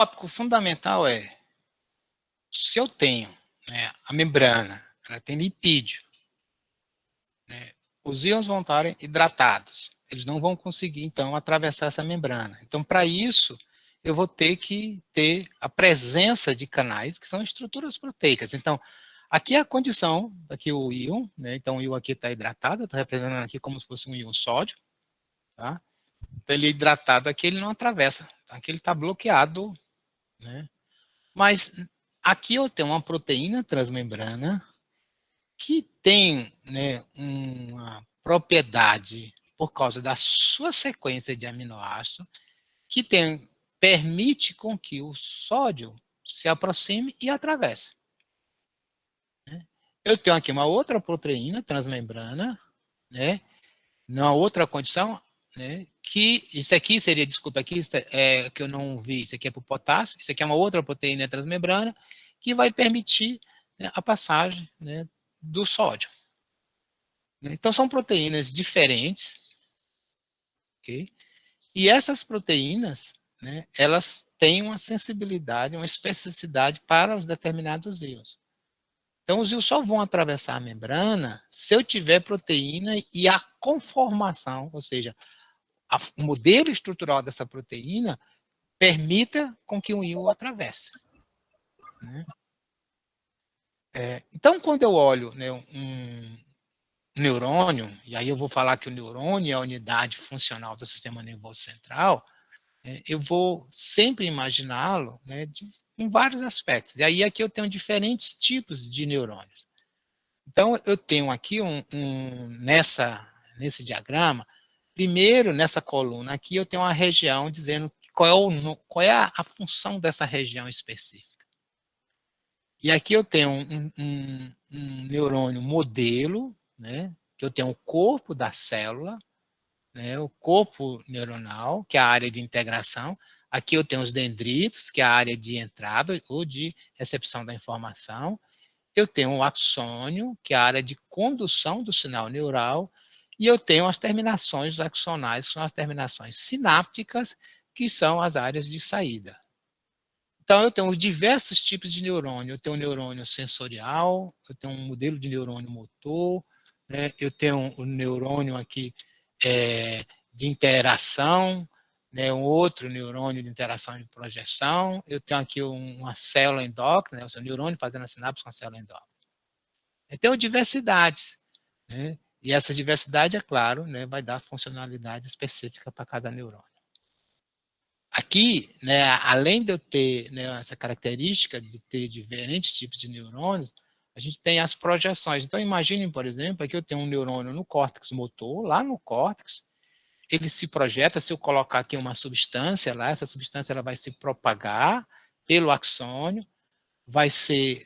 tópico fundamental é, se eu tenho, né, a membrana, ela tem lipídio, né, os íons vão estar hidratados, eles não vão conseguir, então, atravessar essa membrana. Então, para isso, eu vou ter que ter a presença de canais, que são estruturas proteicas. Então, aqui é a condição, aqui o íon, né, então o íon aqui está hidratado, estou representando aqui como se fosse um íon sódio, tá? Então, ele é hidratado aqui, ele não atravessa, tá? Aqui ele está bloqueado, né? Mas aqui eu tenho uma proteína transmembrana que tem, né, uma propriedade por causa da sua sequência de aminoácidos que permite com que o sódio se aproxime e atravesse. Né? Eu tenho aqui uma outra proteína transmembrana, né, numa outra condição, né, que isso aqui seria, desculpa, aqui é que eu não vi, isso aqui é para o potássio, isso aqui é uma outra proteína transmembrana que vai permitir, né, a passagem, né, do sódio. Então, são proteínas diferentes, ok? E essas proteínas, né, elas têm uma sensibilidade, uma especificidade para os determinados íons. Então, os íons só vão atravessar a membrana se eu tiver proteína e a conformação, ou seja, o modelo estrutural dessa proteína permita com que um íon atravesse. Né? Então, quando eu olho, né, um neurônio, e aí eu vou falar que o neurônio é a unidade funcional do sistema nervoso central, eu vou sempre imaginá-lo, né, em vários aspectos. E aí aqui eu tenho diferentes tipos de neurônios. Então, eu tenho aqui nesse diagrama, primeiro, nessa coluna aqui, eu tenho uma região dizendo qual é a função dessa região específica. E aqui eu tenho um neurônio modelo, né, que eu tenho o corpo da célula, né, o corpo neuronal, que é a área de integração. Aqui eu tenho os dendritos, que é a área de entrada ou de recepção da informação. Eu tenho o axônio, que é a área de condução do sinal neural, e eu tenho as terminações axonais, que são as terminações sinápticas, que são as áreas de saída. Então, eu tenho diversos tipos de neurônio. Eu tenho um neurônio sensorial, eu tenho um modelo de neurônio motor, né? Eu tenho um neurônio aqui de interação, né? Um outro neurônio de interação e de projeção. Eu tenho aqui uma célula endócrina, né? O seu neurônio fazendo a sinapse com a célula endócrina. Eu tenho diversidades, né? E essa diversidade, é claro, né, vai dar funcionalidade específica para cada neurônio. Aqui, né, além de eu ter, né, essa característica de ter diferentes tipos de neurônios, a gente tem as projeções. Então, imaginem, por exemplo, aqui eu tenho um neurônio no córtex motor, lá no córtex, ele se projeta, se eu colocar aqui uma substância lá, essa substância ela vai se propagar pelo axônio, vai ser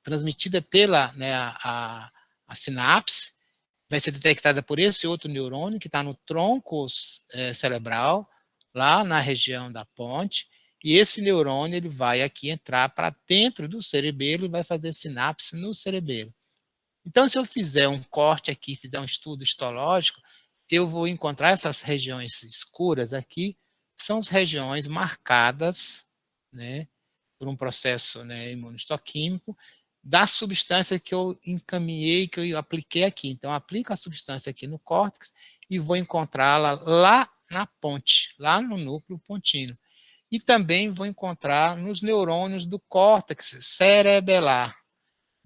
transmitida pela, né, a sinapse, vai ser detectada por esse outro neurônio que está no tronco cerebral, lá na região da ponte, e esse neurônio ele vai aqui entrar para dentro do cerebelo e vai fazer sinapse no cerebelo. Então, se eu fizer um corte aqui, fizer um estudo histológico, eu vou encontrar essas regiões escuras aqui, são as regiões marcadas, né, por um processo, né, imunohistoquímico, da substância que eu encaminhei, que eu apliquei aqui. Então, eu aplico a substância aqui no córtex e vou encontrá-la lá na ponte, lá no núcleo pontino. E também vou encontrar nos neurônios do córtex cerebelar.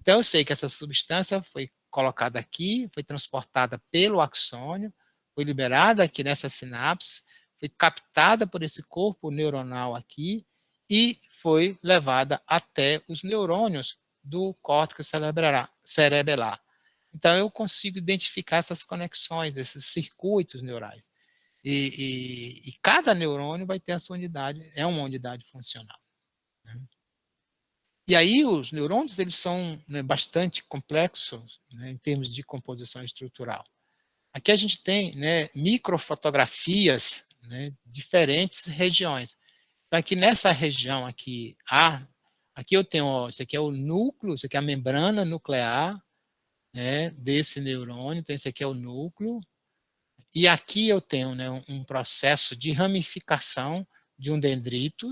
Então, eu sei que essa substância foi colocada aqui, foi transportada pelo axônio, foi liberada aqui nessa sinapse, foi captada por esse corpo neuronal aqui e foi levada até os neurônios do córtex cerebelar. Então, eu consigo identificar essas conexões, esses circuitos neurais. E cada neurônio vai ter a sua unidade, é uma unidade funcional. Né? E aí os neurônios eles são, né, bastante complexos, né, em termos de composição estrutural. Aqui a gente tem, né, microfotografias, né, diferentes regiões. Então aqui nessa região aqui, aqui eu tenho, ó, isso aqui é o núcleo, isso aqui é a membrana nuclear, né, desse neurônio, então esse aqui é o núcleo, e aqui eu tenho, né, um processo de ramificação de um dendrito,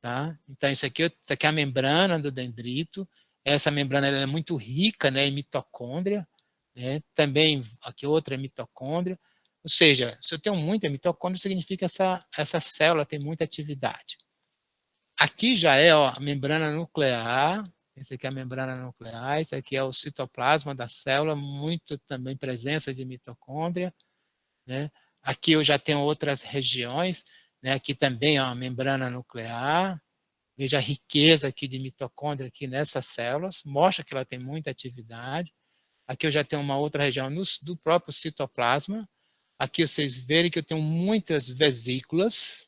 Tá? Então, isso aqui é a membrana do dendrito. Essa membrana ela é muito rica, né, em mitocôndria. Né? Também, aqui outra mitocôndria. Ou seja, se eu tenho muita mitocôndria, significa que essa célula tem muita atividade. Aqui já é a membrana nuclear. Esse aqui é a membrana nuclear. Esse aqui é o citoplasma da célula, muito também presença de mitocôndria. Né? Aqui eu já tenho outras regiões. Né? Aqui também é uma membrana nuclear. Veja a riqueza aqui de mitocôndria aqui nessas células, mostra que ela tem muita atividade. Aqui eu já tenho uma outra região do próprio citoplasma. Aqui vocês verem que eu tenho muitas vesículas,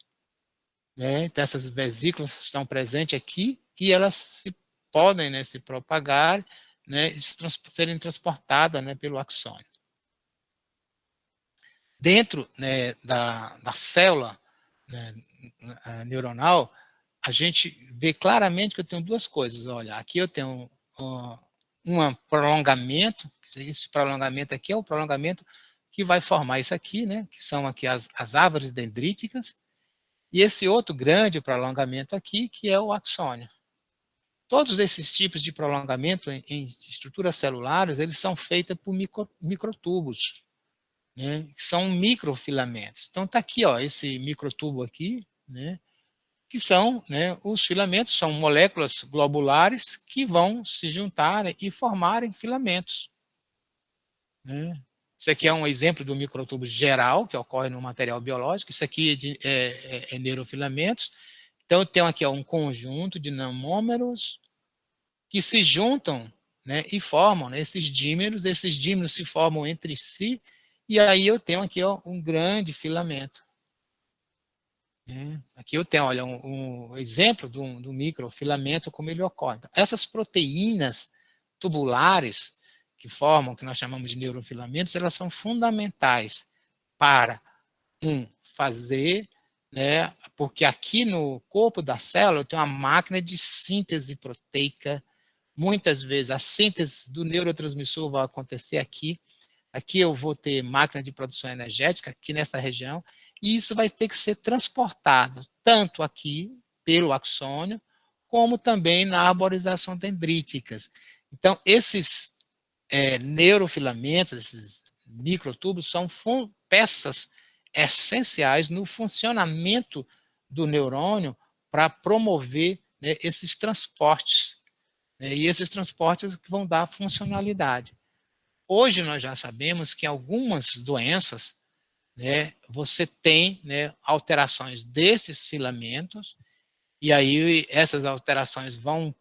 né? Então essas vesículas estão presentes aqui e elas podem, né, se propagar, né, serem transportadas, né, pelo axônio. Dentro, né, da célula, né, neuronal, a gente vê claramente que eu tenho duas coisas. Olha, aqui eu tenho um prolongamento, esse prolongamento aqui é o prolongamento que vai formar isso aqui, né, que são aqui as árvores dendríticas, e esse outro grande prolongamento aqui, que é o axônio. Todos esses tipos de prolongamento em estruturas celulares, eles são feitos por microtubos, né, que são microfilamentos. Então, está aqui, ó, esse microtubo aqui, né, que são, né, os filamentos, são moléculas globulares que vão se juntarem e formarem filamentos. Né? Isso aqui é um exemplo do microtubo geral, que ocorre no material biológico. Isso aqui é neurofilamentos. Então, eu tenho aqui ó, um conjunto de nanômeros que se juntam, né, e formam, né, esses dímeros se formam entre si, e aí eu tenho aqui ó, um grande filamento. Aqui eu tenho, olha, um exemplo do microfilamento, como ele ocorre. Então, essas proteínas tubulares que formam, que nós chamamos de neurofilamentos, elas são fundamentais para, fazer, né, porque aqui no corpo da célula eu tenho uma máquina de síntese proteica. Muitas vezes a síntese do neurotransmissor vai acontecer aqui. Aqui eu vou ter máquina de produção energética, aqui nessa região, e isso vai ter que ser transportado tanto aqui pelo axônio, como também na arborização dendríticas. Então, esses neurofilamentos, esses microtubos, são peças essenciais no funcionamento do neurônio para promover, né, esses transportes. Né, e esses transportes que vão dar funcionalidade. Hoje nós já sabemos que algumas doenças, né, você tem, né, alterações desses filamentos, e aí essas alterações vão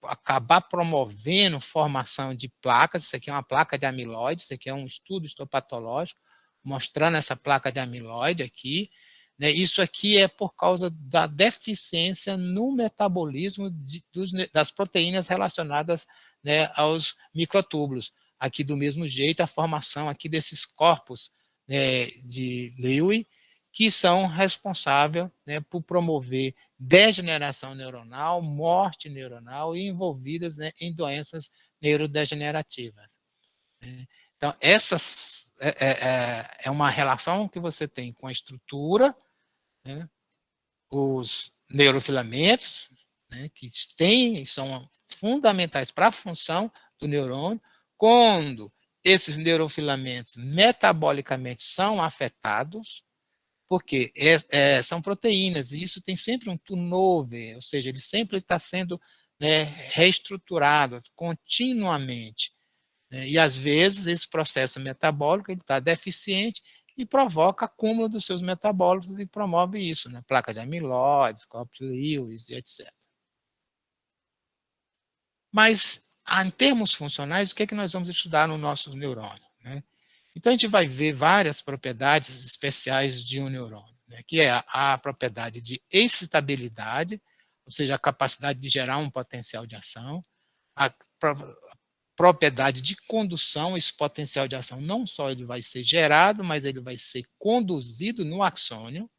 acabar promovendo formação de placas. Isso aqui é uma placa de amiloide, isso aqui é um estudo histopatológico mostrando essa placa de amiloide aqui. Né, isso aqui é por causa da deficiência no metabolismo das proteínas relacionadas, né, aos microtúbulos. Aqui do mesmo jeito, a formação aqui desses corpos, né, de Lewy, que são responsáveis, né, por promover degeneração neuronal, morte neuronal e envolvidas, né, em doenças neurodegenerativas. Então, essas é uma relação que você tem com a estrutura, né, os neurofilamentos, né, que são fundamentais para a função do neurônio. Quando esses neurofilamentos metabolicamente são afetados, porque são proteínas, e isso tem sempre um turnover, ou seja, ele sempre está sendo, né, reestruturado continuamente. Né, e às vezes esse processo metabólico está deficiente e provoca acúmulo dos seus metabólitos e promove isso, né? Placa de amiloides, corpos de Lewis e etc. Mas, em termos funcionais, o que é que nós vamos estudar no nosso neurônio? Né? Então, a gente vai ver várias propriedades especiais de um neurônio, né? Que é a propriedade de excitabilidade, ou seja, a capacidade de gerar um potencial de ação, a propriedade de condução. Esse potencial de ação não só ele vai ser gerado, mas ele vai ser conduzido no axônio,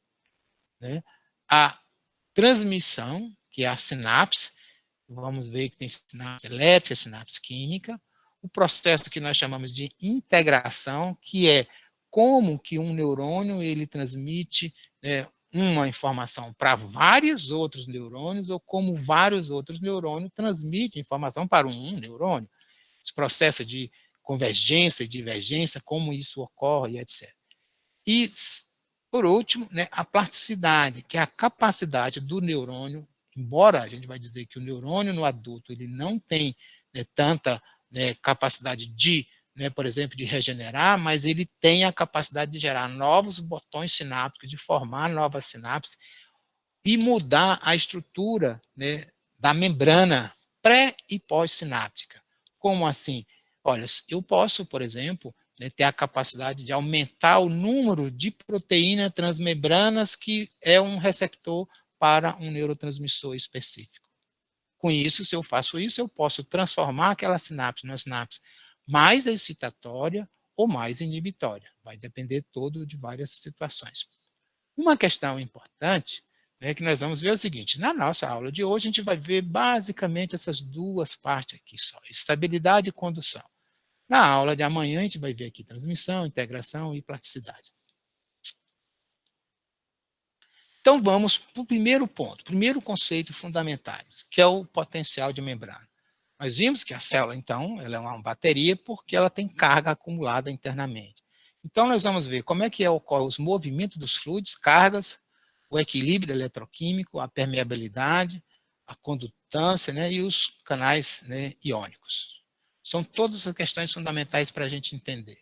né? A transmissão, que é a sinapse, vamos ver que tem sinapse elétrica, sinapse química, o processo que nós chamamos de integração, que é como que um neurônio ele transmite, né, uma informação para vários outros neurônios ou como vários outros neurônios transmitem informação para um neurônio. Esse processo de convergência e divergência, como isso ocorre, etc. E, por último, né, a plasticidade, que é a capacidade do neurônio, embora a gente vai dizer que o neurônio no adulto ele não tem, né, tanta, né, capacidade de, né, por exemplo, de regenerar, mas ele tem a capacidade de gerar novos botões sinápticos, de formar novas sinapses e mudar a estrutura, né, da membrana pré e pós-sináptica. Como assim? Olha, eu posso, por exemplo, né, ter a capacidade de aumentar o número de proteínas transmembranas que é um receptor para um neurotransmissor específico. Com isso, se eu faço isso, eu posso transformar aquela sinapse numa sinapse mais excitatória ou mais inibitória. Vai depender todo de várias situações. Uma questão importante, né, que nós vamos ver é o seguinte: na nossa aula de hoje, a gente vai ver basicamente essas duas partes aqui só, estabilidade e condução. Na aula de amanhã, a gente vai ver aqui transmissão, integração e plasticidade. Então, vamos para o primeiro ponto, primeiro conceito fundamentais, que é o potencial de membrana. Nós vimos que a célula, então, ela é uma bateria porque ela tem carga acumulada internamente. Então, nós vamos ver como é que ocorrem os movimentos dos fluidos, cargas, o equilíbrio eletroquímico, a permeabilidade, a condutância, né, e os canais, né, iônicos. São todas as questões fundamentais para a gente entender.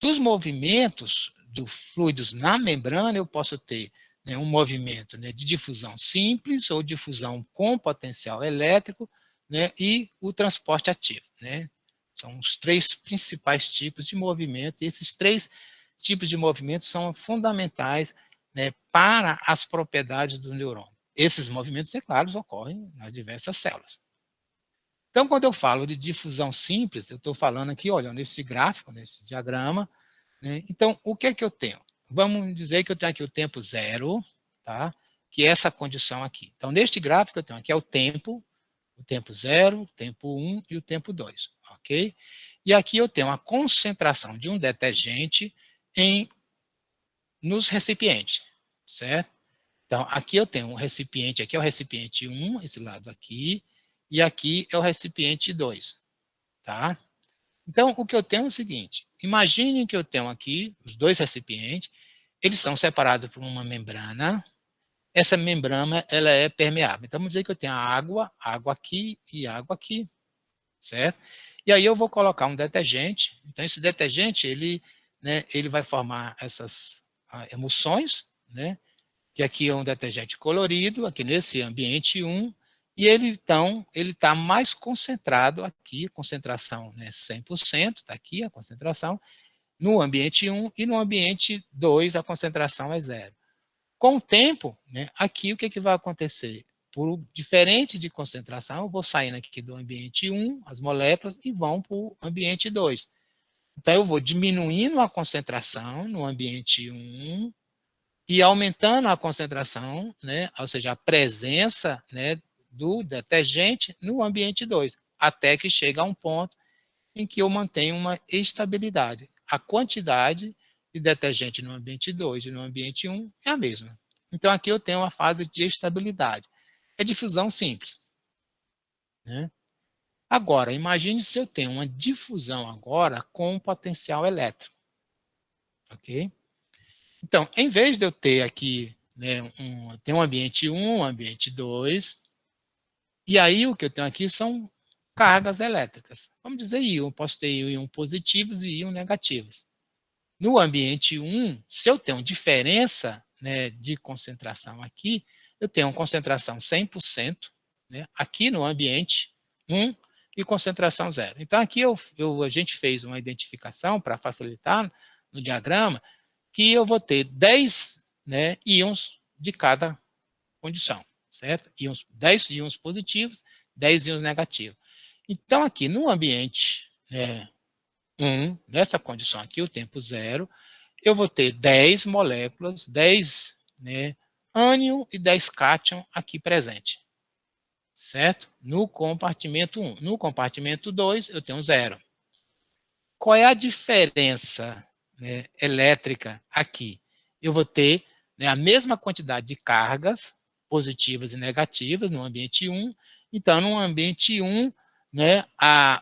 Dos movimentos dos fluidos na membrana, eu posso ter, né, um movimento, né, de difusão simples ou difusão com potencial elétrico, né, e o transporte ativo. Né? São os três principais tipos de movimento, e esses três tipos de movimento são fundamentais, né, para as propriedades do neurônio. Esses movimentos, é claro, ocorrem nas diversas células. Então, quando eu falo de difusão simples, eu estou falando aqui, olha, nesse gráfico, nesse diagrama, né? Então, o que é que eu tenho? Vamos dizer que eu tenho aqui o tempo zero, tá? Que é essa condição aqui. Então, neste gráfico, eu tenho aqui é o tempo zero, o tempo 1 e o tempo 2, ok? E aqui eu tenho a concentração de um detergente nos recipientes, certo? Então, aqui eu tenho um recipiente, aqui é o recipiente 1, esse lado aqui, e aqui é o recipiente 2, tá? Então, o que eu tenho é o seguinte, imagine que eu tenho aqui os dois recipientes, eles são separados por uma membrana, essa membrana ela é permeável. Então, vamos dizer que eu tenho água aqui e água aqui, certo? E aí eu vou colocar um detergente, então esse detergente, ele, né, ele vai formar essas emulsões, né? Que aqui é um detergente colorido, aqui nesse ambiente 1, e ele, então, ele está mais concentrado aqui, concentração, né, 100%, está aqui a concentração, no ambiente 1, e no ambiente 2 a concentração é zero. Com o tempo, né, aqui o que, que vai acontecer? Por diferente de concentração, eu vou saindo aqui do ambiente 1, as moléculas, e vão para o ambiente 2. Então, eu vou diminuindo a concentração no ambiente 1, e aumentando a concentração, né, ou seja, a presença, né, do detergente no ambiente 2, até que chega a um ponto em que eu mantenho uma estabilidade. A quantidade de detergente no ambiente 2 e no ambiente 1 é a mesma. Então, aqui eu tenho uma fase de estabilidade. É difusão simples. Né? Agora, imagine se eu tenho uma difusão agora com um potencial elétrico. Ok? Então, em vez de eu ter aqui, né, tem um ambiente 1, um ambiente 2, e aí o que eu tenho aqui são cargas elétricas. Vamos dizer íon, posso ter íon positivos e íon negativos. No ambiente 1, se eu tenho diferença, né, de concentração aqui, eu tenho concentração 100%, né, aqui no ambiente 1 e concentração 0. Então, aqui a gente fez uma identificação para facilitar no diagrama, que eu vou ter 10, né, íons de cada condição, certo? 10 íons positivos, 10 íons negativos. Então, aqui no ambiente 1, nessa condição aqui, o tempo 0, eu vou ter 10 moléculas, 10, né, ânion e 10 cátion aqui presente, certo? No compartimento 1. No compartimento 2, eu tenho 0. Qual é a diferença, né, elétrica aqui? Eu vou ter né, a mesma quantidade de cargas positivas e negativas no ambiente 1. Então, no ambiente 1, né,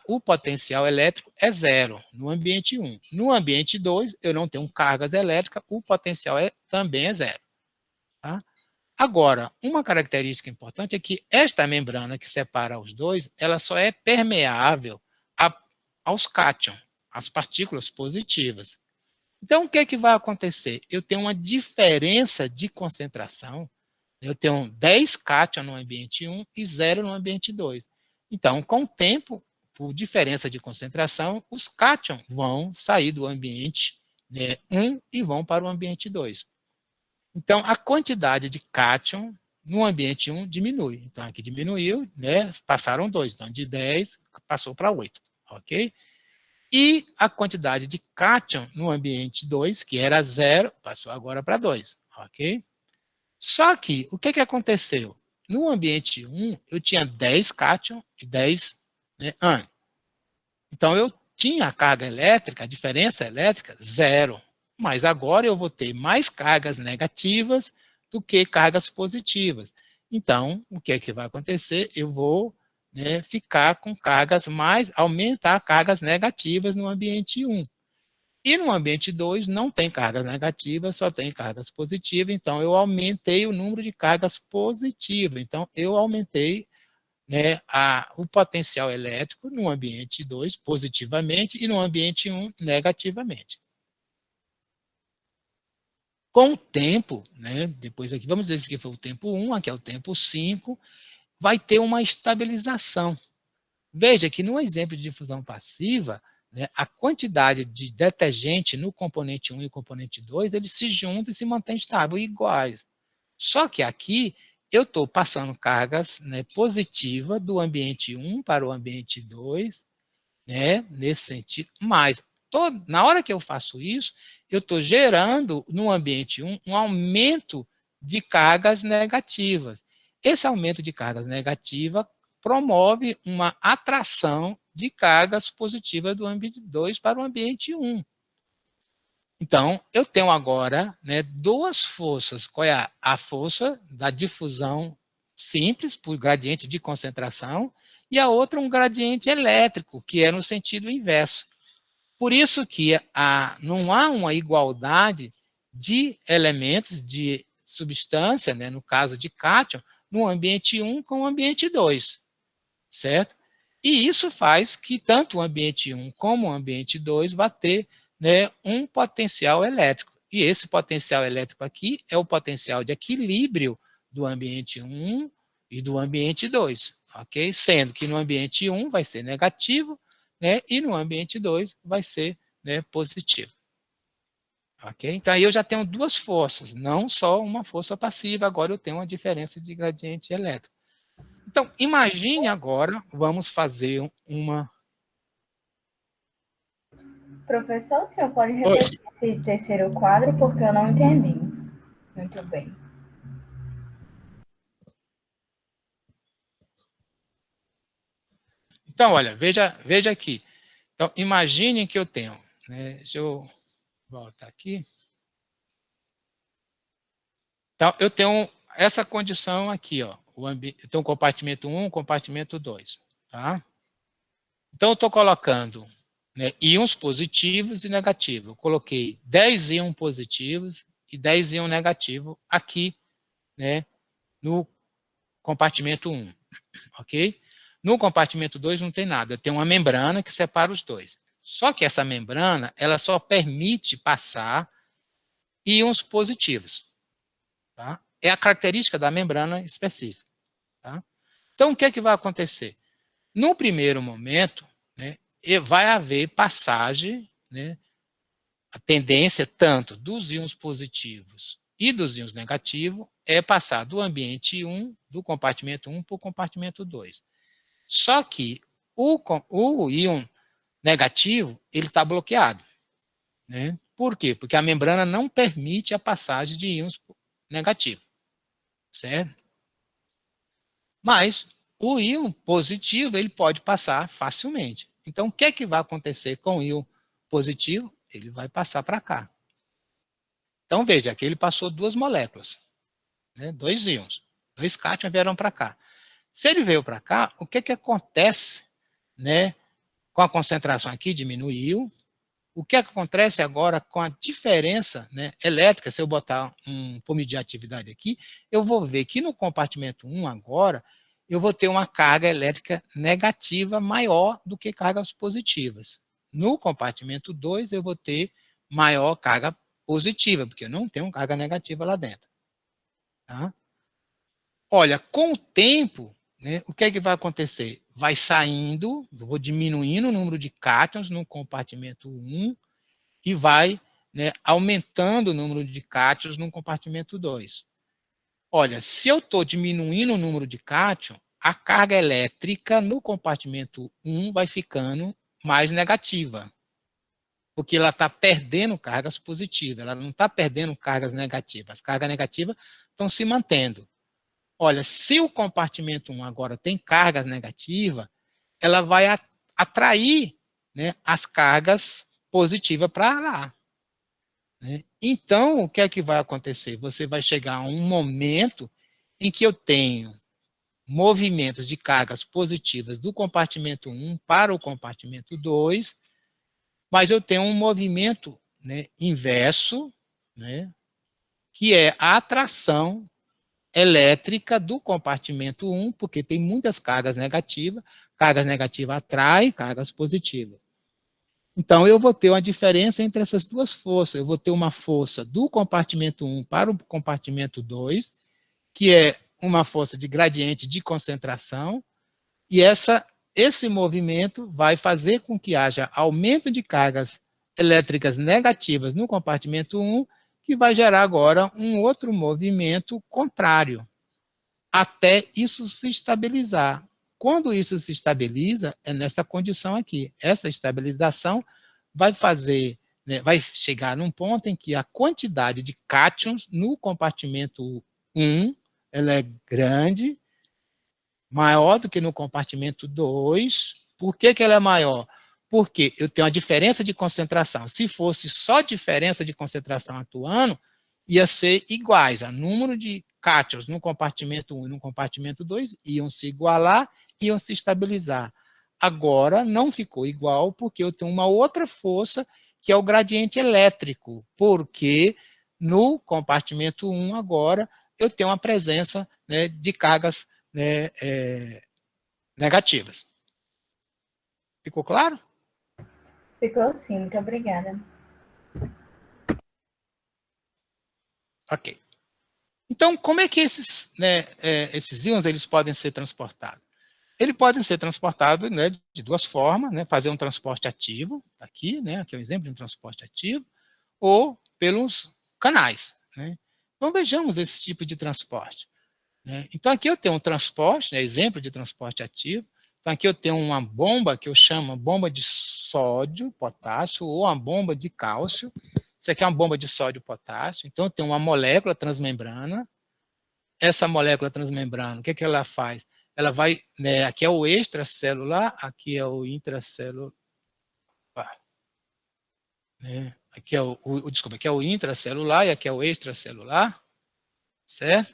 o potencial elétrico é zero no ambiente 1. No ambiente 2, eu não tenho cargas elétricas, o potencial também é zero. Tá? Agora, uma característica importante é que esta membrana que separa os dois, ela só é permeável aos cátions, às partículas positivas. Então, o que é que vai acontecer? Eu tenho uma diferença de concentração, eu tenho 10 cátions no ambiente 1 e 0 no ambiente 2. Então, com o tempo, por diferença de concentração, os cátions vão sair do ambiente, né, 1 e vão para o ambiente 2. Então, a quantidade de cátion no ambiente 1 diminui. Então, aqui diminuiu, né, passaram 2. Então, de 10 passou para 8, ok? E a quantidade de cátion no ambiente 2, que era 0, passou agora para 2, ok? Só que, o que aconteceu? No ambiente 1, eu tinha 10 cátion e 10 ânion. Então, eu tinha a carga elétrica, a diferença elétrica, 0. Mas agora eu vou ter mais cargas negativas do que cargas positivas. Então, o que é que vai acontecer? Eu vou, né, ficar com cargas aumentar cargas negativas no ambiente 1. E no ambiente 2 não tem cargas negativas, só tem cargas positivas, então eu aumentei o número de cargas positivas. Então, eu aumentei, né, o potencial elétrico no ambiente 2 positivamente e no ambiente 1 negativamente. Com o tempo, né, depois aqui, vamos dizer que foi o tempo 1, aqui é o tempo 5, vai ter uma estabilização. Veja que no exemplo de difusão passiva, né, a quantidade de detergente no componente 1 e componente 2, eles se juntam e se mantêm estáveis, iguais. Só que aqui eu estou passando cargas, né, positivas do ambiente 1 para o ambiente 2, né, nesse sentido, mas na hora que eu faço isso, eu estou gerando no ambiente 1 um aumento de cargas negativas. Esse aumento de cargas negativas promove uma atração de cargas positivas do ambiente 2 para o ambiente 1. Então, eu tenho agora, né, duas forças. Qual é a força da difusão simples, por gradiente de concentração, e a outra um gradiente elétrico, que é no sentido inverso. Por isso que não há uma igualdade de elementos, de substância, né, no caso de cátion, no ambiente 1 com o ambiente 2, certo? E isso faz que tanto o ambiente 1 como o ambiente 2 vá ter, né, um potencial elétrico. E esse potencial elétrico aqui é o potencial de equilíbrio do ambiente 1 e do ambiente 2, ok? Sendo que no ambiente 1 vai ser negativo, né, e no ambiente 2 vai ser, né, positivo. Ok? Então, aí eu já tenho duas forças, não só uma força passiva, agora eu tenho uma diferença de gradiente elétrico. Então, imagine agora, vamos fazer uma... Professor, o senhor pode repetir esse terceiro quadro, porque eu não entendi muito bem. Então, olha, veja aqui. Então, imagine que eu tenho, né, deixa eu voltar aqui. Então, eu tenho essa condição aqui, ó, eu tenho um compartimento 1, compartimento 2, tá? Então, eu estou colocando, né, íons positivos e negativos. Eu coloquei 10 íons positivos e 10 íons negativos aqui, né, no compartimento 1, ok? No compartimento 2 não tem nada, tem uma membrana que separa os dois. Só que essa membrana, ela só permite passar íons positivos, tá? É a característica da membrana específica, tá? Então, o que é que vai acontecer? No primeiro momento, né, vai haver passagem, né, a tendência tanto dos íons positivos e dos íons negativos é passar do ambiente 1, do compartimento 1 para o compartimento 2. Só que o íon negativo, ele está bloqueado, né? Por quê? Porque a membrana não permite a passagem de íons negativos, certo? Mas o íon positivo, ele pode passar facilmente. Então, o que é que vai acontecer com o íon positivo? Ele vai passar para cá. Então, veja, aqui ele passou 2 moléculas, né? 2 íons, 2 cátions vieram para cá. Se ele veio para cá, o que acontece, né, com a concentração aqui? Diminuiu. O que acontece agora com a diferença, né, elétrica? Se eu botar um pome de atividade aqui, eu vou ver que no compartimento 1 agora, eu vou ter uma carga elétrica negativa maior do que cargas positivas. No compartimento 2, eu vou ter maior carga positiva, porque eu não tenho carga negativa lá dentro. Tá? Olha, com o tempo, né, o que vai acontecer? Vai saindo, vou diminuindo o número de cátions no compartimento 1 e vai, né, aumentando o número de cátions no compartimento 2. Olha, se eu estou diminuindo o número de cátions, a carga elétrica no compartimento 1 vai ficando mais negativa, porque ela está perdendo cargas positivas, ela não está perdendo cargas negativas. As cargas negativas estão se mantendo. Olha, se o compartimento 1 agora tem cargas negativas, ela vai atrair, né, as cargas positivas para lá. Né? Então, o que é que vai acontecer? Você vai chegar a um momento em que eu tenho movimentos de cargas positivas do compartimento 1 para o compartimento 2, mas eu tenho um movimento, né, inverso, né, que é a atração elétrica do compartimento 1, porque tem muitas cargas negativas atraem cargas positivas. Então, eu vou ter uma diferença entre essas duas forças. Eu vou ter uma força do compartimento 1 para o compartimento 2, que é uma força de gradiente de concentração, e esse movimento vai fazer com que haja aumento de cargas elétricas negativas no compartimento 1, que vai gerar agora um outro movimento contrário, até isso se estabilizar. Quando isso se estabiliza, é nessa condição aqui. Essa estabilização vai fazer, né, vai chegar num ponto em que a quantidade de cátions no compartimento 1, ela é grande, maior do que no compartimento 2. Por que ela é maior? Porque eu tenho a diferença de concentração. Se fosse só diferença de concentração atuando, ia ser iguais. O número de cátions no compartimento 1 e no compartimento 2 iam se igualar, iam se estabilizar. Agora, não ficou igual, porque eu tenho uma outra força, que é o gradiente elétrico, porque no compartimento 1 agora, eu tenho uma presença, né, de cargas, né, negativas. Ficou claro? Ficou sim, muito obrigada. Ok. Então, como é que esses, né, esses íons eles podem ser transportados? Eles podem ser transportados, né, de duas formas, né, fazer um transporte ativo, aqui é um exemplo de um transporte ativo, ou pelos canais. Né? Então, vejamos esse tipo de transporte. Né? Então, aqui eu tenho um transporte, né, exemplo de transporte ativo. Então, aqui eu tenho uma bomba que eu chamo bomba de sódio, potássio, ou uma bomba de cálcio. Isso aqui é uma bomba de sódio e potássio. Então, eu tenho uma molécula transmembrana. Essa molécula transmembrana, o que ela faz? Ela vai, né, aqui é o extracelular, aqui é o intracelular. Né? Aqui é desculpa, aqui é o intracelular e aqui é o extracelular, certo?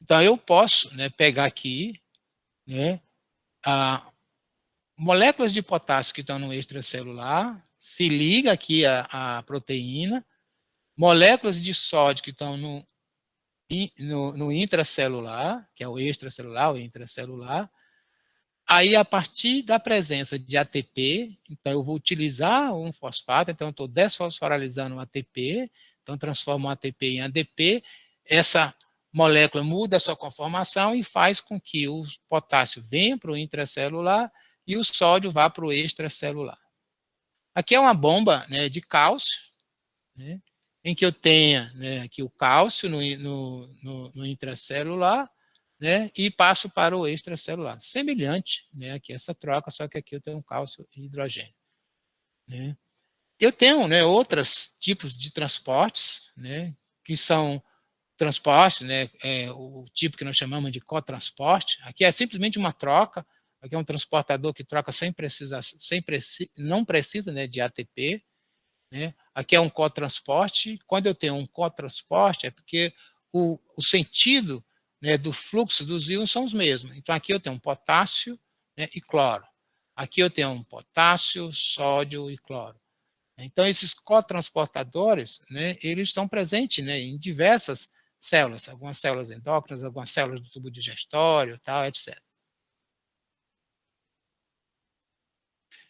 Então, eu posso, né, pegar aqui, né, moléculas de potássio que estão no extracelular, se liga aqui a proteína, moléculas de sódio que estão no intracelular, que é o extracelular, o intracelular. Aí, a partir da presença de ATP, então eu vou utilizar um fosfato, então eu estou desfosforalizando o ATP, então transformo o ATP em ADP, essa molécula muda a sua conformação e faz com que o potássio venha para o intracelular e o sódio vá para o extracelular. Aqui é uma bomba, né, de cálcio, né, em que eu tenha, né, aqui o cálcio no intracelular, né, e passo para o extracelular. Semelhante, né, aqui essa troca, só que aqui eu tenho um cálcio e hidrogênio. Né. Eu tenho, né, outros tipos de transportes, né, que são transporte, né, o tipo que nós chamamos de cotransporte. Aqui é simplesmente uma troca. Aqui é um transportador que troca sem precisar, não precisa, né, de ATP. Né. aqui é um cotransporte. Quando eu tenho um cotransporte, é porque o sentido, né, do fluxo dos íons são os mesmos. Então, aqui eu tenho um potássio, né, e cloro. Aqui eu tenho um potássio, sódio e cloro. Então, esses cotransportadores, né, eles estão presentes, né, em diversas células, algumas células endócrinas, algumas células do tubo digestório, tal, etc.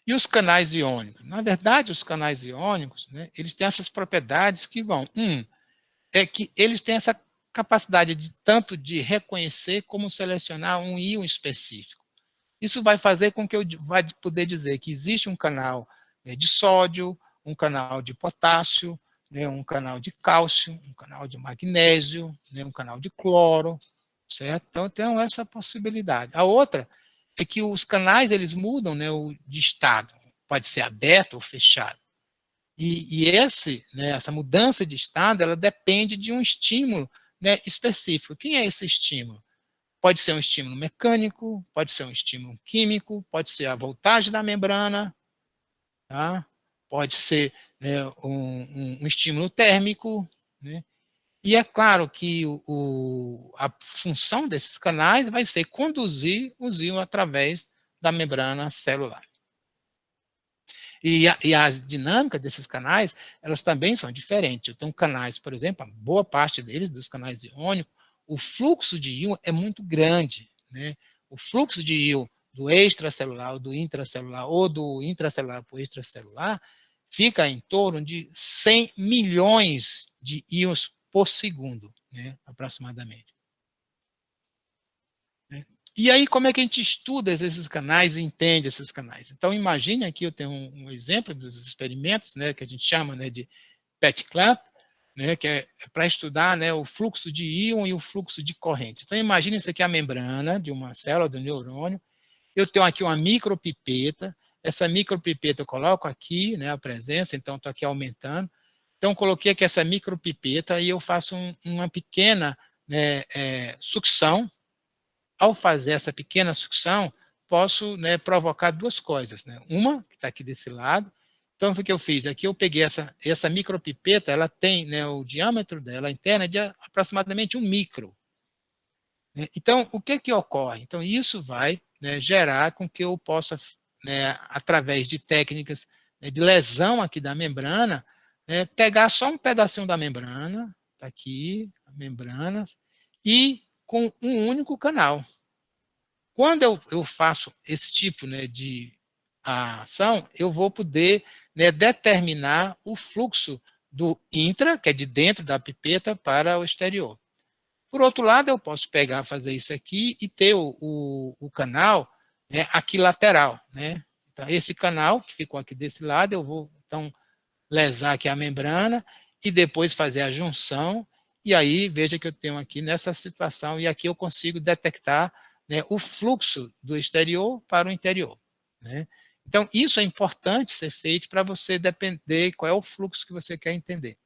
E os canais iônicos? Na verdade, os canais iônicos, né, eles têm essas propriedades que vão... é que eles têm essa capacidade de tanto de reconhecer como selecionar um íon específico. Isso vai fazer com que eu vá poder dizer que existe um canal, né, de sódio, um canal de potássio, né, um canal de cálcio, um canal de magnésio, né, um canal de cloro, certo? Então, tem essa possibilidade. A outra é que os canais eles mudam, né, de estado, pode ser aberto ou fechado. E né, essa mudança de estado, ela depende de um estímulo, né, específico. Quem é esse estímulo? Pode ser um estímulo mecânico, pode ser um estímulo químico, pode ser a voltagem da membrana, tá? Pode ser, né, um estímulo térmico, né? E é claro que a função desses canais vai ser conduzir os íons através da membrana celular. E a dinâmica desses canais, elas também são diferentes. Eu tenho canais, por exemplo, a boa parte deles, dos canais iônicos, o fluxo de íon é muito grande, né? O fluxo de íon do extracelular, ou do intracelular, ou do intracelular para o extracelular, fica em torno de 100 milhões de íons por segundo, né, aproximadamente. E aí, como é que a gente estuda esses canais e entende esses canais? Então, imagine aqui, eu tenho um exemplo dos experimentos, né, que a gente chama, né, de PET clamp, né, que é para estudar, né, o fluxo de íon e o fluxo de corrente. Então, imagine isso aqui, a membrana de uma célula do neurônio. Eu tenho aqui uma micropipeta. Essa micropipeta eu coloco aqui, né, a presença, então estou aqui aumentando. Então, coloquei aqui essa micropipeta e eu faço uma pequena, né, sucção. Ao fazer essa pequena sucção, posso, né, provocar duas coisas, né? Uma, que está aqui desse lado. Então, o que eu fiz? Aqui eu peguei essa micropipeta, ela tem, né, o diâmetro dela interna de aproximadamente 1 micro. Né? Então, o que ocorre? Então, isso vai, né, gerar com que eu possa, né, através de técnicas, né, de lesão aqui da membrana, né, pegar só um pedacinho da membrana, está aqui, membranas, e com um único canal. Quando eu faço esse tipo, né, de ação, eu vou poder, né, determinar o fluxo do intra, que é de dentro da pipeta, para o exterior. Por outro lado, eu posso pegar, fazer isso aqui e ter o canal, né, aqui lateral. Né? Então, esse canal que ficou aqui desse lado, eu vou, então, lesar aqui a membrana e depois fazer a junção. E aí, veja que eu tenho aqui nessa situação, e aqui eu consigo detectar, né, o fluxo do exterior para o interior. Né? Então, isso é importante ser feito para você depender qual é o fluxo que você quer entender.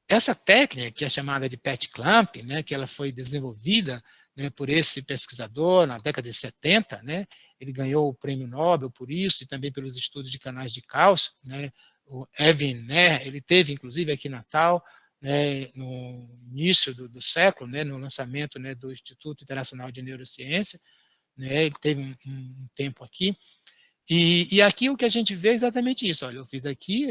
Essa técnica, que é chamada de PET clamp, né, que ela foi desenvolvida, né, por esse pesquisador na década de 70, né, ele ganhou o prêmio Nobel por isso e também pelos estudos de canais de cálcio. Né, o Evin Nair, ele teve inclusive aqui em Natal, né, no início do século, né, no lançamento, né, do Instituto Internacional de Neurociência, né, ele teve um tempo aqui. E aqui o que a gente vê é exatamente isso. Olha, eu fiz aqui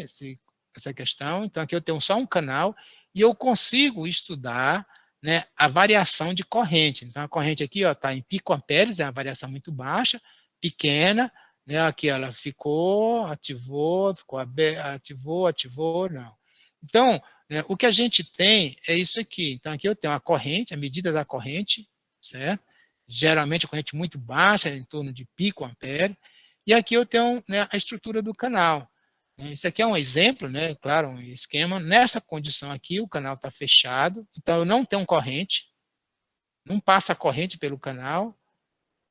essa questão, então aqui eu tenho só um canal e eu consigo estudar, né, a variação de corrente. Então a corrente aqui está em picoamperes, é uma variação muito baixa, pequena, né, aqui ela ficou, ativou, ficou ativou, não. Então, né, o que a gente tem é isso aqui. Então aqui eu tenho a corrente, a medida da corrente, certo? Geralmente a corrente muito baixa, em torno de picoampere, e aqui eu tenho, né, a estrutura do canal. Isso aqui é um exemplo, né, claro, um esquema. Nessa condição aqui, o canal está fechado, então eu não tenho corrente, não passa corrente pelo canal.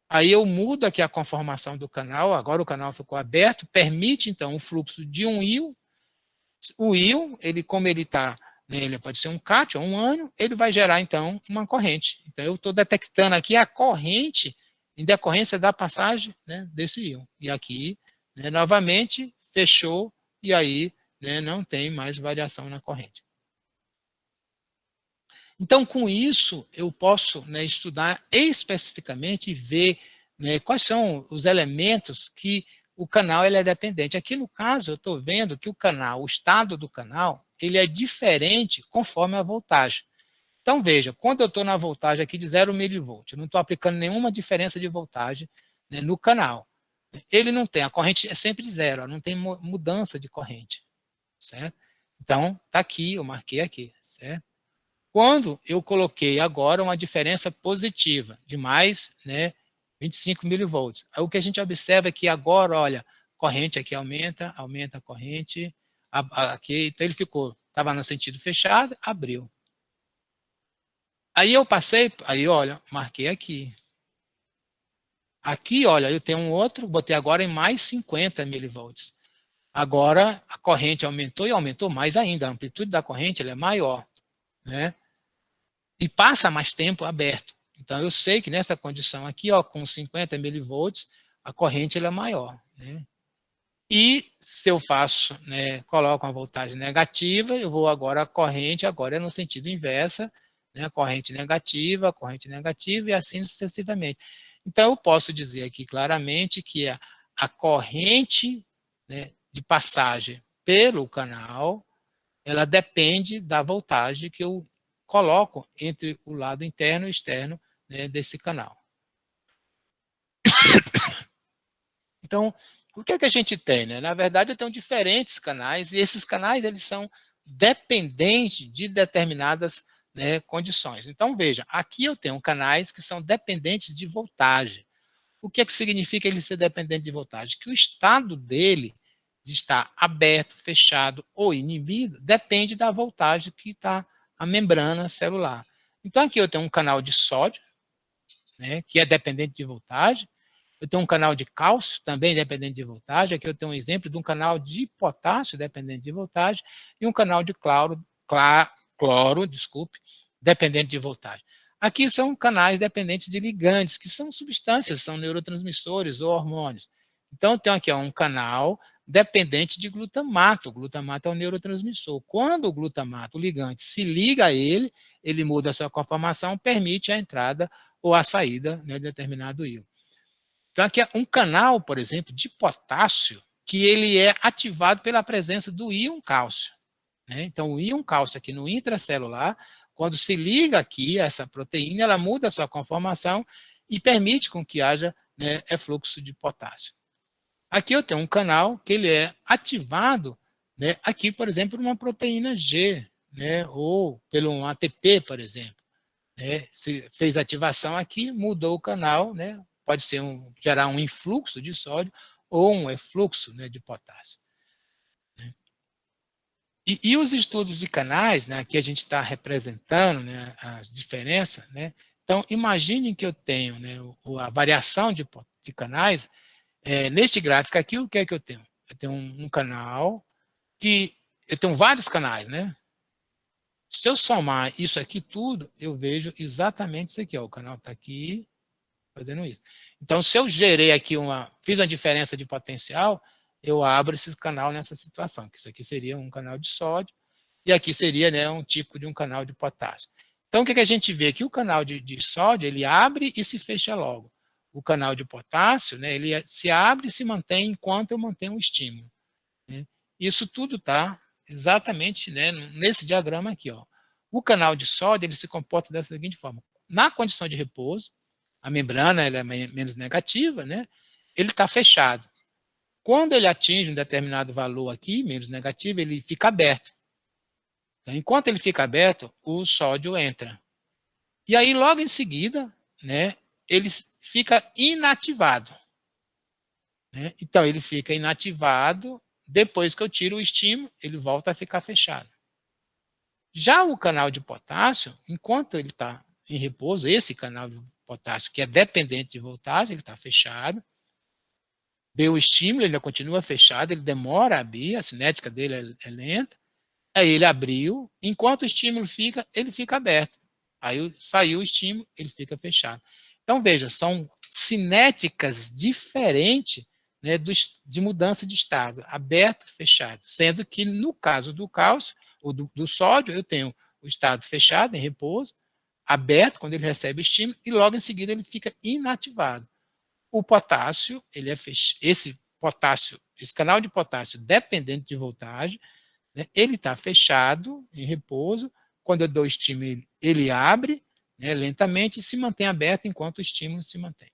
Aí eu mudo aqui a conformação do canal, agora o canal ficou aberto, permite então o fluxo de um íon. O íon, ele, como ele está, né, ele pode ser um cátion ou um ânion, ele vai gerar então uma corrente. Então eu estou detectando aqui a corrente em decorrência da passagem, né, desse íon. E aqui, né, novamente, fechou e aí, né, não tem mais variação na corrente. Então, com isso, eu posso, né, estudar especificamente e ver, né, quais são os elementos que o canal ele é dependente. Aqui, no caso, eu estou vendo que o canal, o estado do canal, ele é diferente conforme a voltagem. Então, veja, quando eu estou na voltagem aqui de 0 milivolt, eu não estou aplicando nenhuma diferença de voltagem, né, no canal. Ele não tem, a corrente é sempre zero, não tem mudança de corrente, certo? Então, está aqui, eu marquei aqui, certo? Quando eu coloquei agora uma diferença positiva de mais, né, 25 milivolts, o que a gente observa é que agora, olha, corrente aqui aumenta, aumenta a corrente, aqui, então ele ficou, estava no sentido fechado, abriu. Aí eu passei, aí olha, marquei aqui. Aqui, olha, eu tenho um outro, botei agora em mais 50 milivolts. Agora a corrente aumentou e aumentou mais ainda, a amplitude da corrente ela é maior, né? E passa mais tempo aberto. Então eu sei que nessa condição aqui, ó, com 50 milivolts, a corrente ela é maior, né? E se eu faço, né, coloco uma voltagem negativa, eu vou agora a corrente agora é no sentido inverso, né, corrente negativa e assim sucessivamente. Então eu posso dizer aqui claramente que a corrente, né, de passagem pelo canal, ela depende da voltagem que eu coloco entre o lado interno e externo, né, desse canal. Então, o que é que a gente tem, né? Na verdade, eu tenho diferentes canais, e esses canais eles são dependentes de determinadas, né, condições. Então, veja, aqui eu tenho canais que são dependentes de voltagem. O que é que significa ele ser dependente de voltagem? Que o estado dele de estar aberto, fechado ou inibido depende da voltagem que está a membrana celular. Então, aqui eu tenho um canal de sódio, né, que é dependente de voltagem. Eu tenho um canal de cálcio, também dependente de voltagem. Aqui eu tenho um exemplo de um canal de potássio, dependente de voltagem, e um canal de cloro, dependente de voltagem. Aqui são canais dependentes de ligantes, que são substâncias, são neurotransmissores ou hormônios. Então, eu tenho aqui um canal dependente de glutamato. O glutamato é um neurotransmissor. Quando o glutamato, o ligante, se liga a ele, ele muda a sua conformação, permite a entrada ou a saída, né, de determinado íon. Então, aqui é um canal, por exemplo, de potássio, que ele é ativado pela presença do íon cálcio, né? Então, o íon cálcio aqui no intracelular, quando se liga aqui a essa proteína, ela muda a sua conformação e permite com que haja, né, fluxo de potássio. Aqui eu tenho um canal que ele é ativado, né, aqui, por exemplo, por uma proteína G, né, ou pelo um ATP, por exemplo. Né, se fez ativação aqui, mudou o canal, né, pode ser gerar um influxo de sódio ou um efluxo, né, de potássio. E os estudos de canais, né, que a gente está representando, né, as diferenças, né, então imaginem que eu tenho, né, a variação de canais, neste gráfico aqui, o que é que eu tenho? Eu tenho um canal que, eu tenho vários canais, né, se eu somar isso aqui tudo, eu vejo exatamente isso aqui, ó, o canal está aqui, fazendo isso. Então, se eu gerei aqui fiz uma diferença de potencial, eu abro esse canal nessa situação, que isso aqui seria um canal de sódio, e aqui seria, né, um tipo de um canal de potássio. Então, o que a gente vê aqui? O canal de sódio, ele abre e se fecha logo. O canal de potássio, né, ele se abre e se mantém enquanto eu mantenho o estímulo, né? Isso tudo está exatamente, né, nesse diagrama aqui, ó. O canal de sódio, ele se comporta dessa seguinte forma. Na condição de repouso, a membrana ela é menos negativa, né? Ele está fechado. Quando ele atinge um determinado valor aqui, menos negativo, ele fica aberto. Então, enquanto ele fica aberto, o sódio entra. E aí, logo em seguida, né, ele fica inativado, né? Então, ele fica inativado, depois que eu tiro o estímulo, ele volta a ficar fechado. Já o canal de potássio, enquanto ele está em repouso, esse canal de potássio, que é dependente de voltagem, ele está fechado. Deu o estímulo, ele continua fechado, ele demora a abrir, a cinética dele é lenta. Aí ele abriu, enquanto o estímulo fica, ele fica aberto. Aí saiu o estímulo, ele fica fechado. Então, veja, são cinéticas diferentes né, de mudança de estado, aberto, fechado, sendo que no caso do cálcio, ou do sódio, eu tenho o estado fechado, em repouso, aberto, quando ele recebe o estímulo, e logo em seguida ele fica inativado. O potássio, ele é esse potássio, esse canal de potássio, dependente de voltagem, né, ele está fechado, em repouso, quando eu dou estímulo, ele abre, né, lentamente, e se mantém aberto enquanto o estímulo se mantém.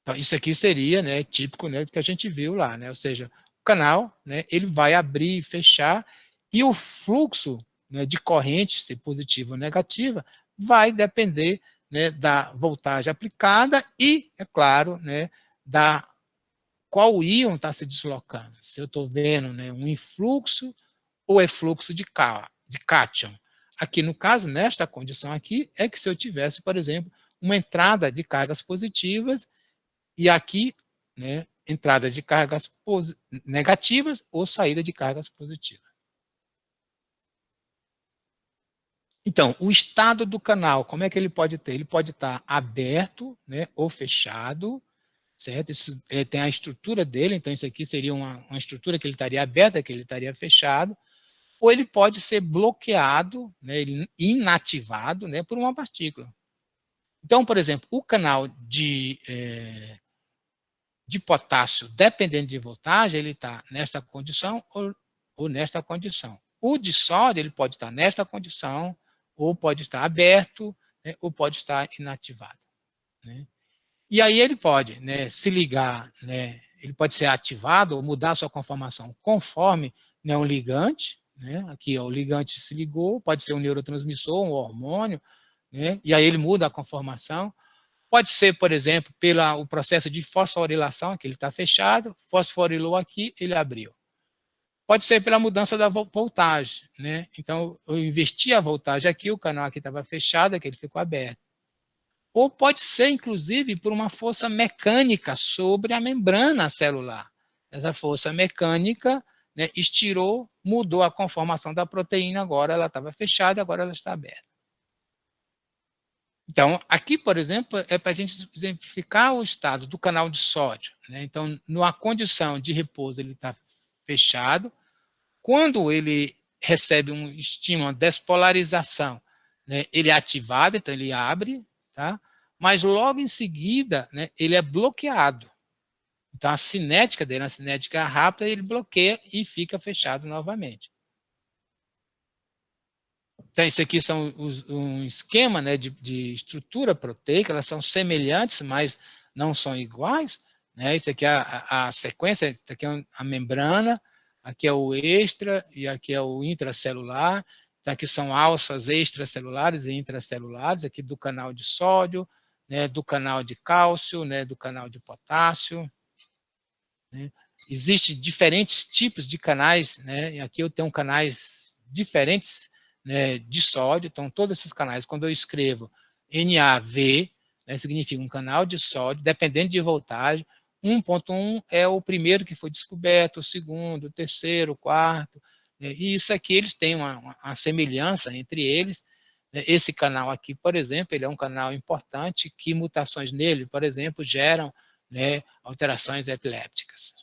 Então, isso aqui seria, né, típico, né, do que a gente viu lá, né, ou seja, o canal, né, ele vai abrir e fechar, e o fluxo, né, de corrente, se positiva ou negativa, vai depender, né, da voltagem aplicada e, é claro, né, da qual íon está se deslocando. Se eu estou vendo, né, um influxo ou efluxo de cátion. Aqui, no caso, nesta condição aqui, é que se eu tivesse, por exemplo, uma entrada de cargas positivas e aqui, né, entrada de cargas negativas ou saída de cargas positivas. Então, o estado do canal, como é que ele pode ter? Ele pode estar aberto, né, ou fechado, certo? Isso, tem a estrutura dele, então isso aqui seria uma estrutura que ele estaria aberta, que ele estaria fechado, ou ele pode ser bloqueado, né, inativado, né, por uma partícula. Então, por exemplo, o canal de potássio, dependendo de voltagem, ele está nesta condição ou nesta condição. O de sódio, ele pode estar nesta condição, ou pode estar aberto, né, ou pode estar inativado. Né? E aí ele pode, né, se ligar, né, ele pode ser ativado ou mudar sua conformação conforme, né, um ligante, né, aqui ó, o ligante se ligou, pode ser um neurotransmissor, um hormônio, né, e aí ele muda a conformação. Pode ser, por exemplo, pelo processo de fosforilação, que ele está fechado, fosforilou aqui, ele abriu. Pode ser pela mudança da voltagem, né? Então, eu investi a voltagem aqui, o canal aqui estava fechado, aqui ele ficou aberto. Ou pode ser, inclusive, por uma força mecânica sobre a membrana celular. Essa força mecânica, né, estirou, mudou a conformação da proteína, agora ela estava fechada, agora ela está aberta. Então, aqui, por exemplo, é para a gente exemplificar o estado do canal de sódio. Né? Então, numa condição de repouso, ele está fechado. Quando ele recebe um estímulo, uma despolarização, né, ele é ativado, então ele abre, tá? Mas logo em seguida, né, ele é bloqueado. Então, a cinética dele, a cinética rápida, ele bloqueia e fica fechado novamente. Então, isso aqui são um esquema, né, de estrutura proteica, elas são semelhantes, mas não são iguais. Né? Isso aqui é a sequência, isso aqui é a membrana, aqui é o extra e aqui é o intracelular. Então, aqui são alças extracelulares e intracelulares, aqui do canal de sódio, né, do canal de cálcio, né, do canal de potássio. Né? Existem diferentes tipos de canais, né, e aqui eu tenho canais diferentes, né, de sódio, então todos esses canais, quando eu escrevo NaV, né, significa um canal de sódio, dependendo de voltagem, 1.1 é o primeiro que foi descoberto, o segundo, o terceiro, o quarto, né, e isso aqui eles têm uma semelhança entre eles. Né, esse canal aqui, por exemplo, ele é um canal importante que mutações nele, por exemplo, geram, né, alterações epilépticas.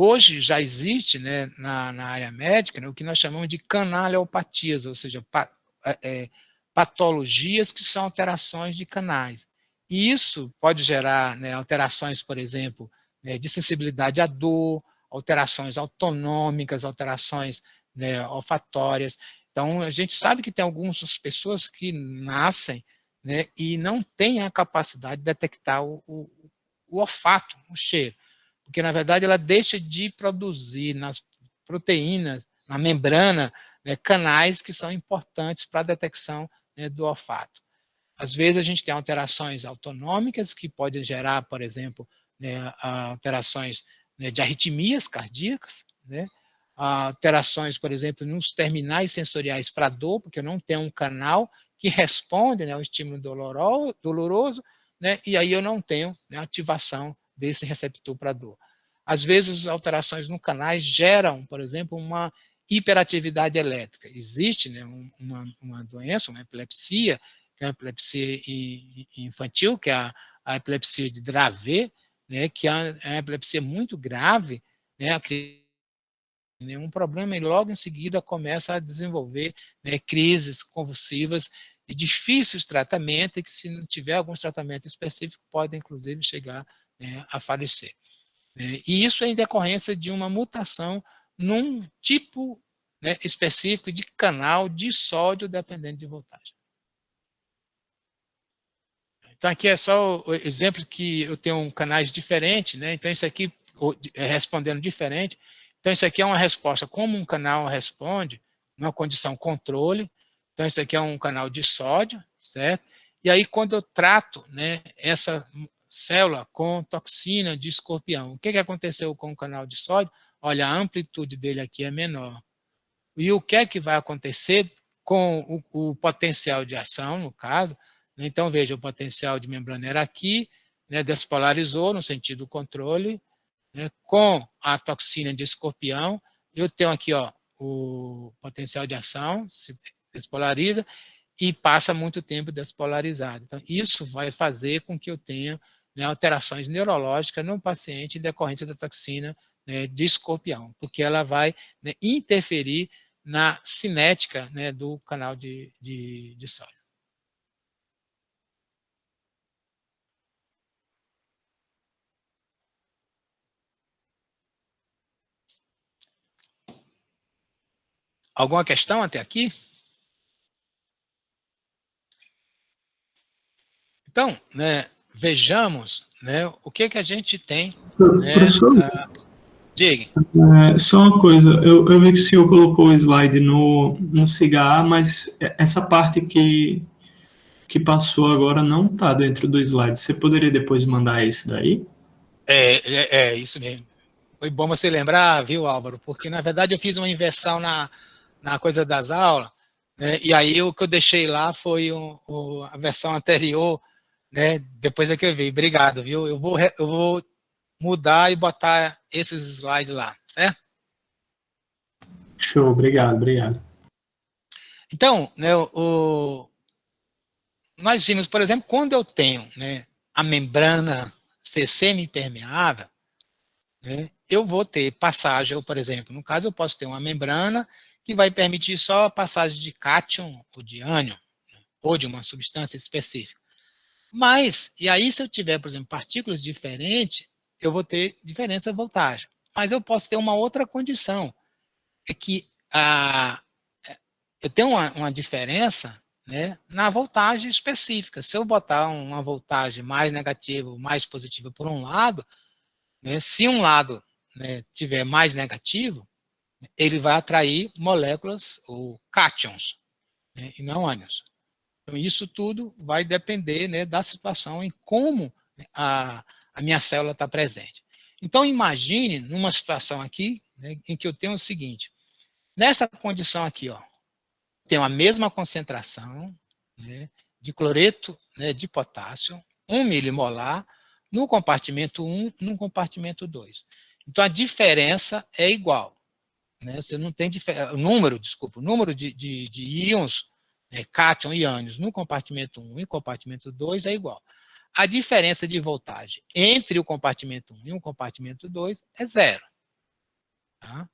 Hoje já existe, né, na área médica, né, o que nós chamamos de canalopatias, ou seja, patologias que são alterações de canais. E isso pode gerar, né, alterações, por exemplo, né, de sensibilidade à dor, alterações autonômicas, alterações, né, olfatórias. Então, a gente sabe que tem algumas pessoas que nascem, né, e não têm a capacidade de detectar o olfato, o cheiro. Porque, na verdade, ela deixa de produzir nas proteínas, na membrana, né, canais que são importantes para a detecção, né, do olfato. Às vezes, a gente tem alterações autonômicas que podem gerar, por exemplo, né, alterações, né, de arritmias cardíacas, né, alterações, por exemplo, nos terminais sensoriais para dor, porque eu não tenho um canal que responde, né, ao estímulo doloroso, né, e aí eu não tenho, né, ativação desse receptor para dor. Às vezes, alterações no canais geram, por exemplo, uma hiperatividade elétrica. Existe, né, uma doença, uma epilepsia, que é a epilepsia infantil, que é a epilepsia de Dravet, né, que é uma epilepsia muito grave, né, nenhum problema, e logo em seguida começa a desenvolver, né, crises convulsivas de difíceis tratamento, e que, se não tiver alguns tratamentos específicos, podem, inclusive, chegar, né, a falecer. E isso é em decorrência de uma mutação num tipo, né, específico de canal de sódio dependente de voltagem. Então, aqui é só o exemplo que eu tenho canais diferentes, né? Então, isso aqui é respondendo diferente. Então, isso aqui é uma resposta como um canal responde, numa condição controle. Então, isso aqui é um canal de sódio, certo? E aí, quando eu trato, né, essa célula com toxina de escorpião, o que aconteceu com o canal de sódio? Olha, a amplitude dele aqui é menor. E o que é que vai acontecer com o potencial de ação, no caso? Então, veja, o potencial de membrana era aqui, né, despolarizou no sentido do controle, né, com a toxina de escorpião. Eu tenho aqui, ó, o potencial de ação, se despolariza, e passa muito tempo despolarizado. Então, isso vai fazer com que eu tenha, né, alterações neurológicas no paciente em decorrência da toxina, né, de escorpião, porque ela vai, né, interferir na cinética, né, do canal de sódio. Alguma questão até aqui? Então, né, vejamos, né, o que a gente tem. Né, professor, diga. Só uma coisa, eu vi que o senhor colocou o slide no cigarro, mas essa parte que passou agora não está dentro do slide. Você poderia depois mandar esse daí? É isso mesmo. Foi bom você lembrar, viu, Álvaro? Porque, na verdade, eu fiz uma inversão na coisa das aulas, né? E aí o que eu deixei lá foi a versão anterior, né? Depois é que eu vi. Obrigado, viu? Eu vou mudar e botar esses slides lá, certo? Show, obrigado. Então, né, nós vimos, por exemplo, quando eu tenho, né, a membrana ser semi-permeável, né, eu vou ter passagem, por exemplo, no caso eu posso ter uma membrana que vai permitir só a passagem de cátion ou de ânion, ou de uma substância específica. Mas, e aí se eu tiver, por exemplo, partículas diferentes, eu vou ter diferença de voltagem. Mas eu posso ter uma outra condição, é que eu tenho uma diferença, né, na voltagem específica. Se eu botar uma voltagem mais negativa ou mais positiva por um lado, né, se um lado, né, tiver mais negativo, ele vai atrair moléculas ou cátions, né, e não ânions. Então, isso tudo vai depender, né, da situação em como a minha célula está presente. Então, imagine numa situação aqui, né, em que eu tenho o seguinte, nessa condição aqui, ó, tenho a mesma concentração, né, de cloreto, né, de potássio, 1 milimolar, no compartimento 1, no compartimento 2. Então, a diferença é igual. Né? Você não tem o número de íons, né, cátion e ânions, no compartimento 1 e compartimento 2 é igual. A diferença de voltagem entre o compartimento 1 e o compartimento 2 é zero. Tá?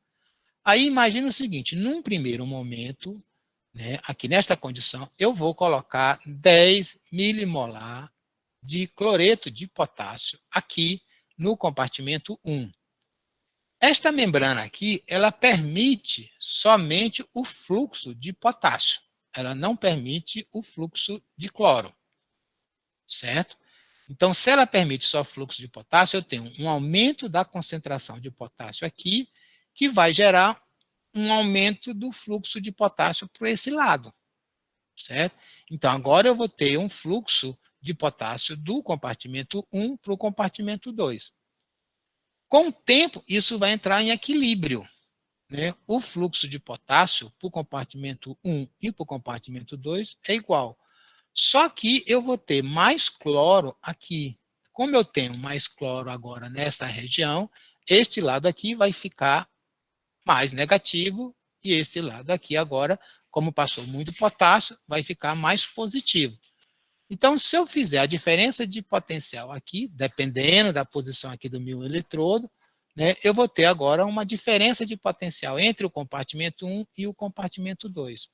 Aí imagina o seguinte, num primeiro momento, né, aqui nesta condição, eu vou colocar 10 milimolar de cloreto de potássio aqui no compartimento 1. Esta membrana aqui, ela permite somente o fluxo de potássio. Ela não permite o fluxo de cloro. Certo? Então, se ela permite só fluxo de potássio, eu tenho um aumento da concentração de potássio aqui, que vai gerar um aumento do fluxo de potássio por esse lado. Certo? Então, agora eu vou ter um fluxo de potássio do compartimento 1 para o compartimento 2. Com o tempo, isso vai entrar em equilíbrio. Né? O fluxo de potássio para o compartimento 1 e para o compartimento 2 é igual. Só que eu vou ter mais cloro aqui. Como eu tenho mais cloro agora nessa região, este lado aqui vai ficar mais negativo e este lado aqui agora, como passou muito potássio, vai ficar mais positivo. Então, se eu fizer a diferença de potencial aqui, dependendo da posição aqui do meu eletrodo, né, eu vou ter agora uma diferença de potencial entre o compartimento 1 e o compartimento 2.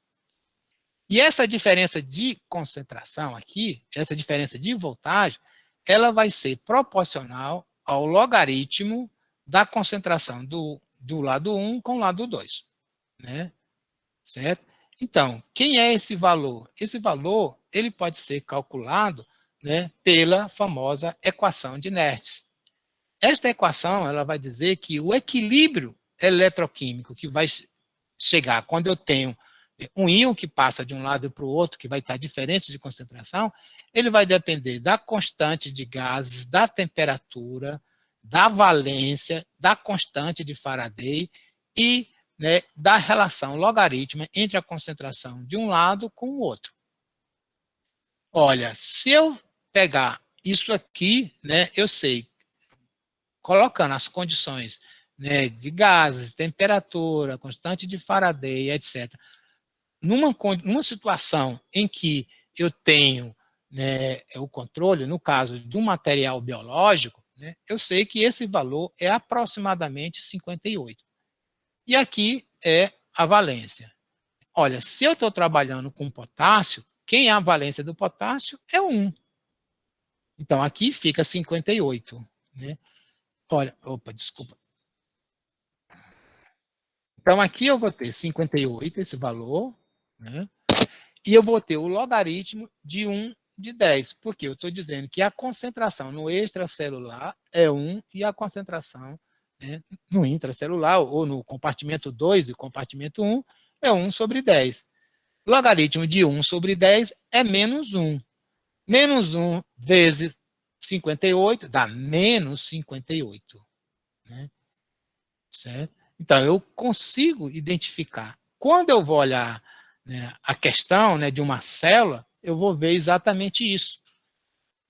E essa diferença de concentração aqui, essa diferença de voltagem, ela vai ser proporcional ao logaritmo da concentração do lado 1 com o lado 2. Né? Certo? Então, quem é esse valor? Esse valor ele pode ser calculado, né, pela famosa equação de Nernst. Esta equação ela vai dizer que o equilíbrio eletroquímico que vai chegar quando eu tenho um íon que passa de um lado para o outro, que vai estar diferente de concentração, ele vai depender da constante de gases, da temperatura, da valência, da constante de Faraday e, né, da relação logarítmica entre a concentração de um lado com o outro. Olha, se eu pegar isso aqui, né, eu sei, colocando as condições, né, de gases, temperatura, constante de Faraday, etc., numa situação em que eu tenho, né, o controle, no caso de um material biológico, né, eu sei que esse valor é aproximadamente 58. E aqui é a valência. Olha, se eu estou trabalhando com potássio, quem é a valência do potássio é 1. Então, aqui fica 58. Né? Olha, opa, desculpa. Então, aqui eu vou ter 58, esse valor, né? E eu vou ter o logaritmo de 1 de 10, porque eu estou dizendo que a concentração no extracelular é 1 e a concentração, né, no intracelular, ou no compartimento 2 e compartimento 1, é 1 sobre 10. O logaritmo de 1 sobre 10 é menos 1. Menos 1 vezes 58 dá menos 58. Né? Certo? Então, eu consigo identificar. Quando eu vou olhar, né, a questão, né, de uma célula, eu vou ver exatamente isso.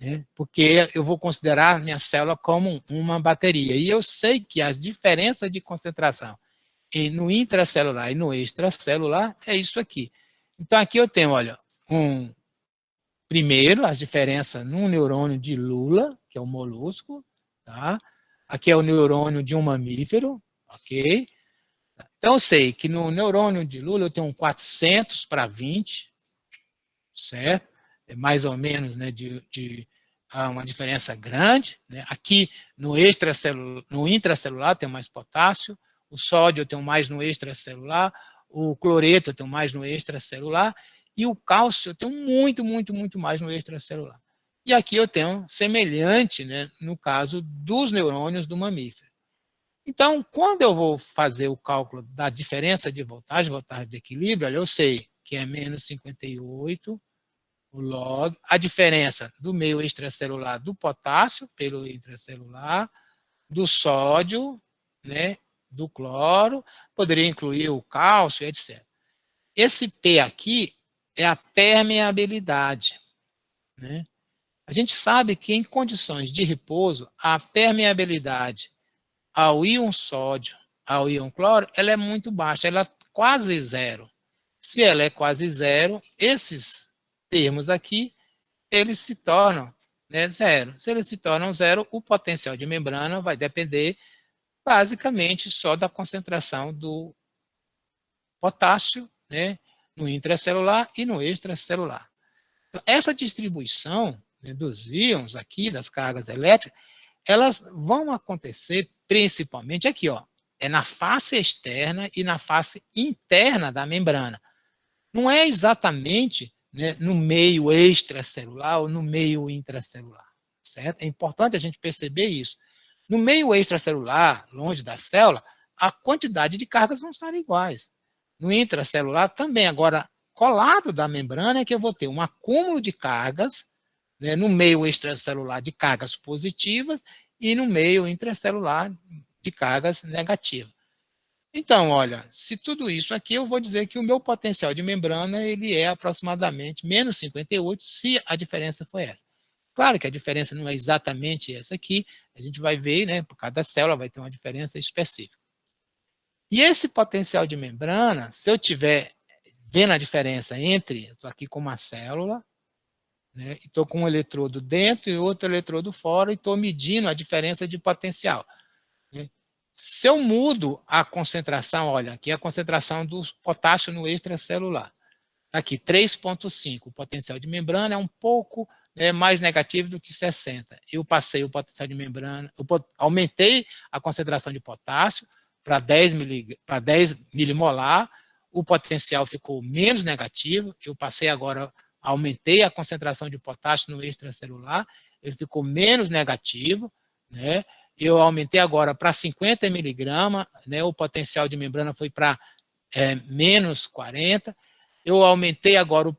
Né? Porque eu vou considerar minha célula como uma bateria. E eu sei que as diferenças de concentração no intracelular e no extracelular é isso aqui. Então, aqui eu tenho, olha, primeiro, as diferenças num neurônio de lula, que é o molusco, tá? Aqui é o neurônio de um mamífero, ok? Então, eu sei que no neurônio de lula eu tenho um 400 para 20, certo? É mais ou menos, né, uma diferença grande. Né? Aqui no intracelular tem mais potássio, o sódio eu tenho mais no extracelular, o cloreto eu tenho mais no extracelular, e o cálcio eu tenho muito, muito, muito mais no extracelular. E aqui eu tenho semelhante, né, no caso dos neurônios do mamífero. Então, quando eu vou fazer o cálculo da diferença de voltagem de equilíbrio, eu sei que é menos 58, o log, a diferença do meio extracelular do potássio pelo intracelular, do sódio, né, do cloro, poderia incluir o cálcio, etc. Esse P aqui é a permeabilidade. Né? A gente sabe que em condições de repouso, a permeabilidade ao íon sódio, ao íon cloro, ela é muito baixa, ela é quase zero. Se ela é quase zero, esses termos aqui, eles se tornam, né, zero. Se eles se tornam zero, o potencial de membrana vai depender basicamente só da concentração do potássio, né, no intracelular e no extracelular. Então, essa distribuição, né, dos íons aqui, das cargas elétricas, elas vão acontecer principalmente aqui, ó, é na face externa e na face interna da membrana. Não é exatamente, né, no meio extracelular ou no meio intracelular, certo? É importante a gente perceber isso. No meio extracelular, longe da célula, a quantidade de cargas vão estar iguais. No intracelular também, agora, colado da membrana é que eu vou ter um acúmulo de cargas, né, no meio extracelular de cargas positivas e no meio intracelular de cargas negativas. Então, olha, se tudo isso aqui, eu vou dizer que o meu potencial de membrana ele é aproximadamente menos 58, se a diferença for essa. Claro que a diferença não é exatamente essa aqui, a gente vai ver, né, por cada célula vai ter uma diferença específica. E esse potencial de membrana, se eu tiver vendo a diferença entre, eu estou aqui com uma célula, né, e estou com um eletrodo dentro e outro eletrodo fora, e estou medindo a diferença de potencial. Né? Se eu mudo a concentração, olha, aqui é a concentração do potássio no extracelular. Aqui, 3,5. O potencial de membrana é um pouco mais negativo do que 60. Eu passei o potencial de membrana, eu aumentei a concentração de potássio para 10 milimolar, o potencial ficou menos negativo, eu passei agora, aumentei a concentração de potássio no extracelular, ele ficou menos negativo, né? Eu aumentei agora para 50 miligramas, né? O potencial de membrana foi para menos 40, eu aumentei agora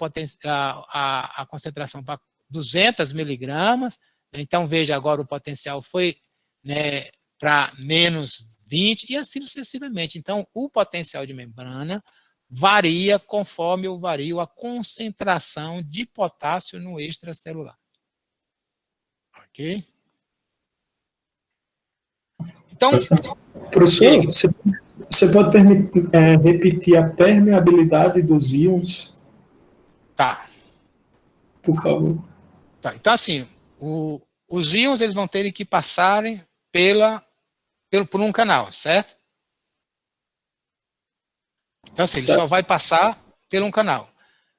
a concentração para 200 miligramas, então veja, agora o potencial foi, né, para menos 20, e assim sucessivamente. Então, o potencial de membrana varia conforme eu vario a concentração de potássio no extracelular. Ok? Então, professor, você pode repetir a permeabilidade dos íons? Tá. Por favor. Tá. Então, assim, os íons eles vão ter que passarem por um canal, certo? Então, assim, ele só vai passar por um canal.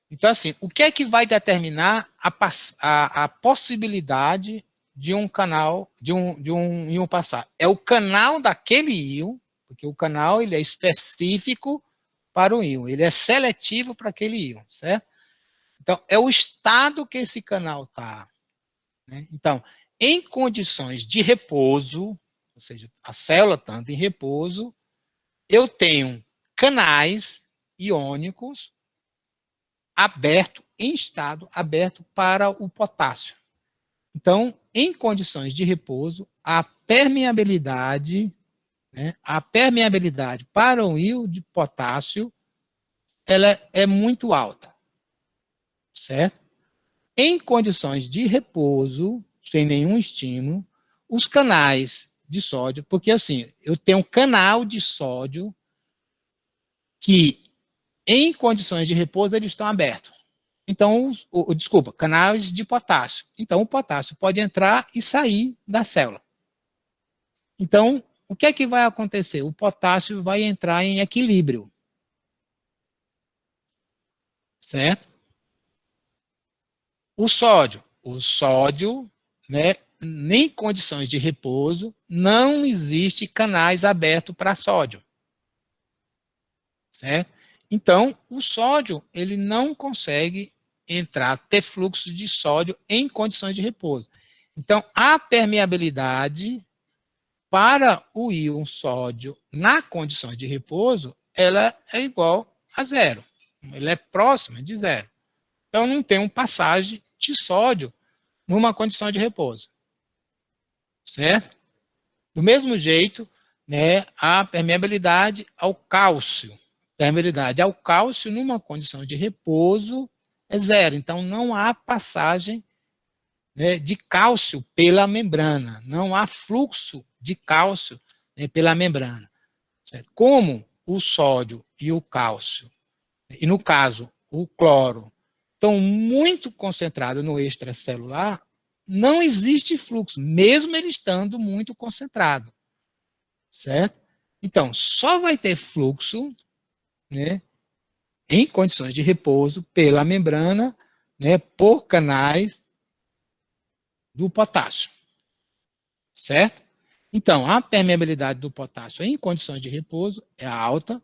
Então, assim, o que é que vai determinar a possibilidade de um canal, de um íon passar? É o canal daquele íon, porque o canal ele é específico para o íon, ele é seletivo para aquele íon, certo? Então, é o estado que esse canal está. Né? Então, em condições de repouso, ou seja, a célula estando em repouso, eu tenho canais iônicos aberto, em estado aberto para o potássio. Então, em condições de repouso, a permeabilidade para o íon de potássio, ela é muito alta, certo? Em condições de repouso, sem nenhum estímulo, os canais de sódio, porque assim, eu tenho um canal de sódio que, em condições de repouso, eles estão abertos. Então, desculpa, canais de potássio. Então, o potássio pode entrar e sair da célula. Então, o que é que vai acontecer? O potássio vai entrar em equilíbrio. Certo? O sódio, né, nem condições de repouso, não existe canais abertos para sódio. Certo? Então, o sódio, ele não consegue ter fluxo de sódio em condições de repouso. Então, a permeabilidade para o íon sódio na condição de repouso, ela é igual a zero. Ela é próxima de zero. Então, não tem uma passagem de sódio numa condição de repouso. Certo? Do mesmo jeito, né, a permeabilidade ao cálcio. Permeabilidade ao cálcio numa condição de repouso é zero. Então, não há passagem, né, de cálcio pela membrana. Não há fluxo de cálcio, né, pela membrana. Certo? Como o sódio e o cálcio, e no caso, o cloro, estão muito concentrados no extracelular, não existe fluxo, mesmo ele estando muito concentrado. Certo? Então, só vai ter fluxo, né, em condições de repouso pela membrana, né, por canais do potássio. Certo? Então, a permeabilidade do potássio em condições de repouso é alta,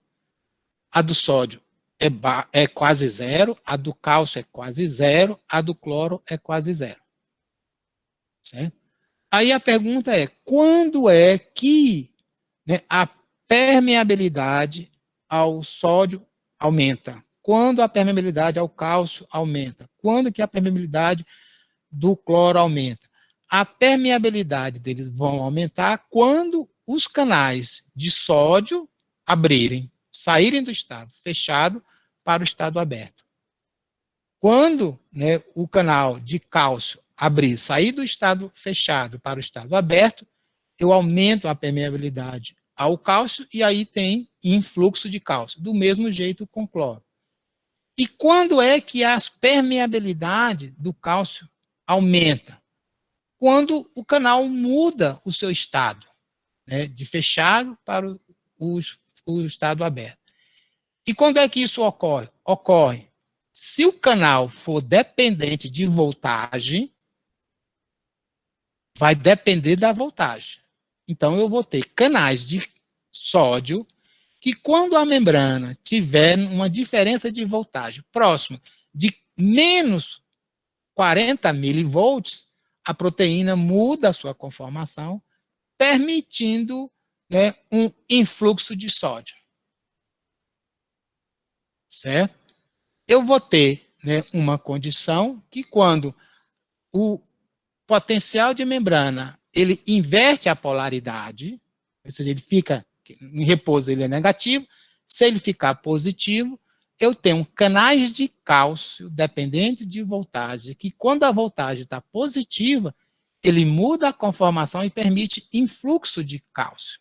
a do sódio é quase zero, a do cálcio é quase zero, a do cloro é quase zero. Certo? Aí a pergunta é, quando é que, né, a permeabilidade ao sódio aumenta? Quando a permeabilidade ao cálcio aumenta? Quando que a permeabilidade do cloro aumenta? A permeabilidade deles vão aumentar quando os canais de sódio abrirem, saírem do estado fechado para o estado aberto. Quando, né, o canal de cálcio abrir, sair do estado fechado para o estado aberto, eu aumento a permeabilidade ao cálcio e aí tem influxo de cálcio. Do mesmo jeito com cloro. E quando é que a permeabilidade do cálcio aumenta? Quando o canal muda o seu estado, né, de fechado para o estado aberto. E quando é que isso ocorre? Ocorre se o canal for dependente de voltagem, vai depender da voltagem. Então, eu vou ter canais de sódio que, quando a membrana tiver uma diferença de voltagem próximo de menos 40 milivolts, a proteína muda a sua conformação, permitindo, né, um influxo de sódio. Certo? Eu vou ter, né, uma condição que, quando o potencial de membrana ele inverte a polaridade, ou seja, ele fica em repouso, ele é negativo. Se ele ficar positivo, eu tenho canais de cálcio dependente de voltagem, que, quando a voltagem está positiva, ele muda a conformação e permite influxo de cálcio.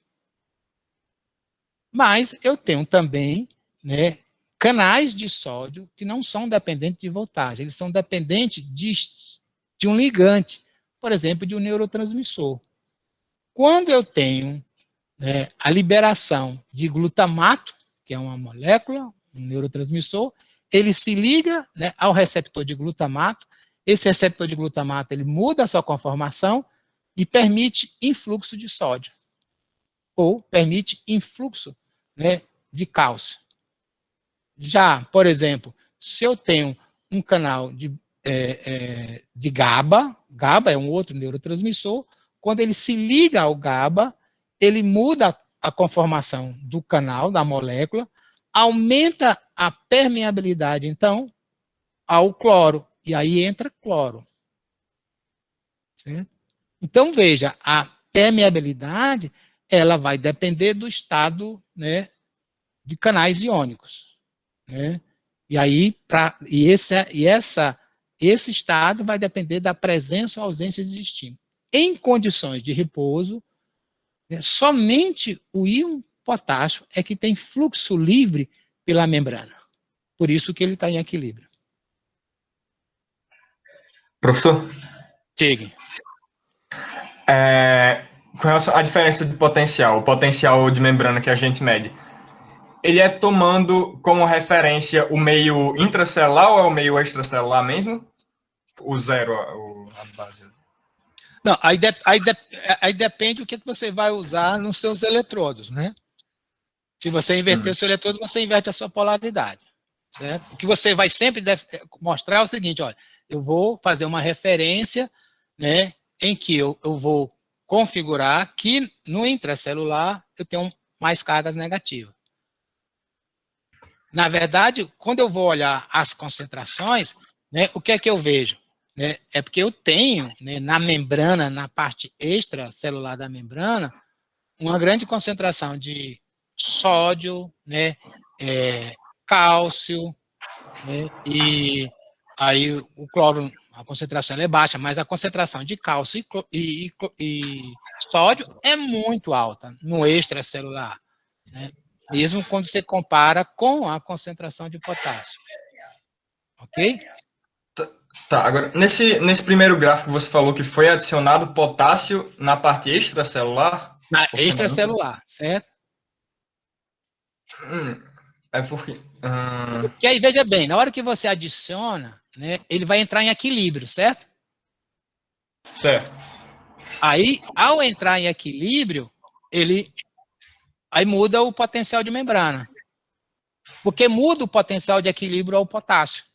Mas eu tenho também, né, canais de sódio que não são dependentes de voltagem, eles são dependentes de um ligante, por exemplo, de um neurotransmissor. Quando eu tenho, né, a liberação de glutamato, que é uma molécula, um neurotransmissor, ele se liga, né, ao receptor de glutamato. Esse receptor de glutamato ele muda a sua conformação e permite influxo de sódio, ou permite influxo, né, de cálcio. Já, por exemplo, se eu tenho um canal de GABA, GABA é um outro neurotransmissor, quando ele se liga ao GABA, ele muda a conformação do canal, da molécula, aumenta a permeabilidade, então, ao cloro, e aí entra cloro. Certo? Então, veja, a permeabilidade, ela vai depender do estado, né, de canais iônicos. Né? E aí, esse estado vai depender da presença ou ausência de estímulo. Em condições de repouso, né, somente o íon potássio é que tem fluxo livre pela membrana. Por isso que ele está em equilíbrio. Professor? Chegue. Com relação à diferença de potencial, o potencial de membrana que a gente mede, ele é tomando como referência o meio intracelular ou é o meio extracelular mesmo? O zero, a base? Não, aí depende do que você vai usar nos seus eletrodos, né? Se você inverter o seu eletrodo, você inverte a sua polaridade, certo? O que você vai sempre mostrar é o seguinte, olha, eu vou fazer uma referência, né, em que eu vou configurar que no intracelular eu tenho mais cargas negativas. Na verdade, quando eu vou olhar as concentrações, né, o que é que eu vejo? Né, é porque eu tenho, né, na membrana, na parte extracelular da membrana, uma grande concentração de sódio, né, cálcio, né, e aí o cloro, a concentração é baixa, mas a concentração de cálcio e sódio é muito alta no extracelular, né, mesmo quando você compara com a concentração de potássio. Ok? Tá, agora, nesse primeiro gráfico você falou que foi adicionado potássio na parte extracelular? Na extracelular, certo? É porque... Porque aí, veja bem, na hora que você adiciona, né, ele vai entrar em equilíbrio, certo? Certo. Aí, ao entrar em equilíbrio, aí muda o potencial de membrana. Porque muda o potencial de equilíbrio ao potássio.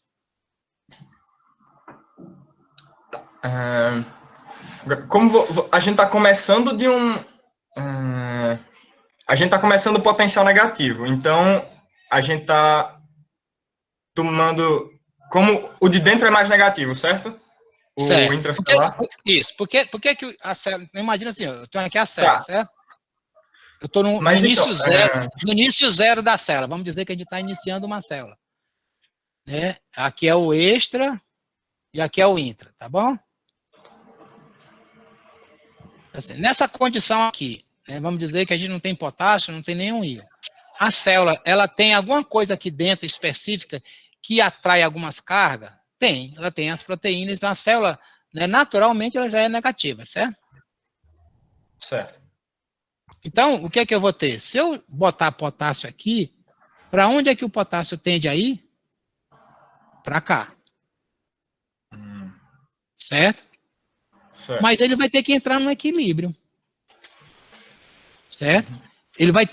Como a gente está começando de a gente está começando o potencial negativo, então a gente está tomando... Como o de dentro é mais negativo, certo? Certo. O intracelular? Isso. Por que que a célula... Imagina assim, eu tenho aqui a célula, certo? Eu estou no início zero da célula. Vamos dizer que a gente está iniciando uma célula. Né? Aqui é o extra e aqui é o intra, tá bom? Assim, nessa condição aqui, né, vamos dizer que a gente não tem potássio, não tem nenhum íon. A célula, ela tem alguma coisa aqui dentro específica que atrai algumas cargas? Tem, ela tem as proteínas, então a célula, né, naturalmente, ela já é negativa, certo? Certo. Então, o que é que eu vou ter? Se eu botar potássio aqui, para onde é que o potássio tende a ir? Para cá. Certo? Certo. Mas ele vai ter que entrar no equilíbrio. Certo? Ele vai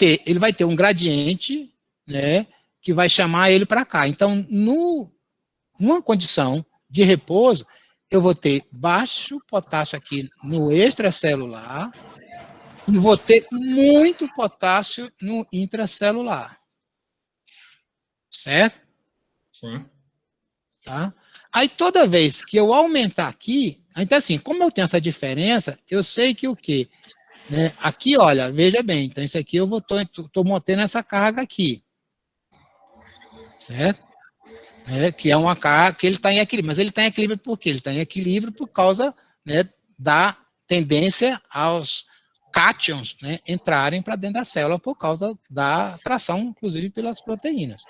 ter um gradiente, né, que vai chamar ele para cá. Então, numa condição de repouso, eu vou ter baixo potássio aqui no extracelular e vou ter muito potássio no intracelular. Certo? Sim. Tá? Aí, toda vez que eu aumentar aqui, então assim, como eu tenho essa diferença, eu sei que o quê? Né? Aqui, olha, veja bem, então isso aqui eu estou mantendo essa carga aqui. Certo? Que é uma carga que ele está em equilíbrio. Mas ele está em equilíbrio por quê? Ele está em equilíbrio por causa, né, da tendência aos cátions, né, entrarem para dentro da célula por causa da atração, inclusive, pelas proteínas.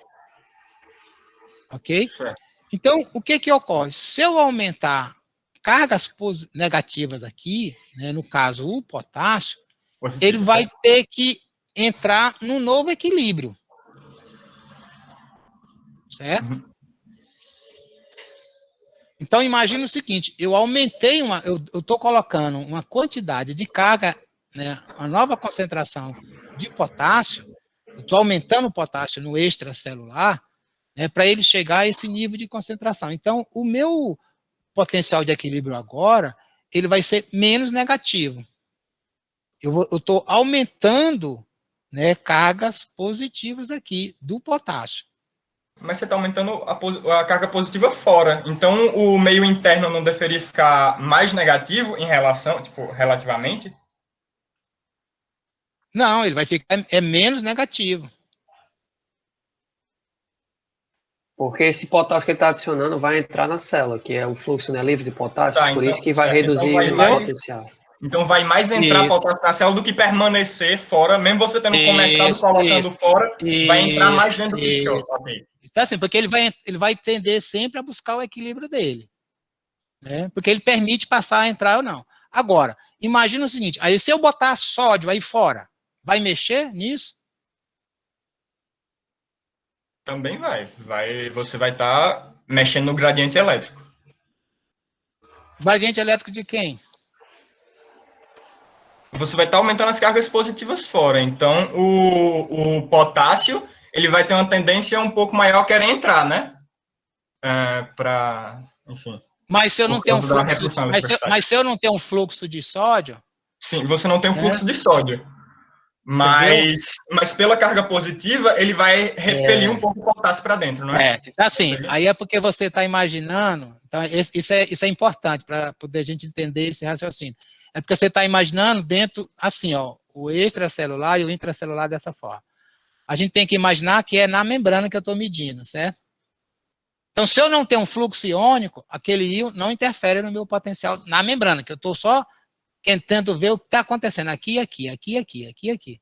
Ok? Certo. Então, o que ocorre? Se eu aumentar cargas negativas aqui, né, no caso o potássio, Positivo, ele vai certo? ter que entrar num novo equilíbrio. Certo? Então, imagine o seguinte, eu aumentei eu estou colocando uma quantidade de carga, né, uma nova concentração de potássio, eu estou aumentando o potássio no extracelular, né, para ele chegar a esse nível de concentração. Então, o meu potencial de equilíbrio agora, ele vai ser menos negativo. Eu estou aumentando, né, cargas positivas aqui do potássio. Mas você está aumentando a carga positiva fora. Então, o meio interno não deveria ficar mais negativo em relação, tipo, relativamente? Não, ele vai ficar menos negativo. Porque esse potássio que ele está adicionando vai entrar na célula, que é o fluxo, né, livre de potássio, Tá, por então, isso que vai certo. reduzir Então vai o mais- potencial. Então vai mais entrar Isso. potássio na célula do que permanecer fora, mesmo você tendo começado colocando fora, vai entrar mais dentro do que fora. Ok. Então, assim, porque ele vai tender sempre a buscar o equilíbrio dele. Né? Porque ele permite passar a entrar ou não. Agora, imagina o seguinte, aí se eu botar sódio aí fora, vai mexer nisso? Também você vai estar mexendo no gradiente elétrico. Gradiente elétrico de quem? Você vai estar aumentando as cargas positivas fora. Então, o potássio, ele vai ter uma tendência um pouco maior a querer entrar, né? Enfim. Mas se eu não Por tenho um causa da fluxo, repulsão eletrostática. mas se eu não tenho um fluxo de sódio, Sim, você não tem um fluxo de sódio. Mas pela carga positiva, ele vai repelir um pouco o potássio para dentro, não é? então, assim, aí é porque você está imaginando, então isso é importante para poder a gente entender esse raciocínio. É porque você está imaginando dentro, assim, ó, o extracelular e o intracelular dessa forma. A gente tem que imaginar que é na membrana que eu estou medindo, certo? Então, se eu não tenho um fluxo iônico, aquele íon não interfere no meu potencial na membrana, que eu estou só tentando ver o que está acontecendo aqui, aqui.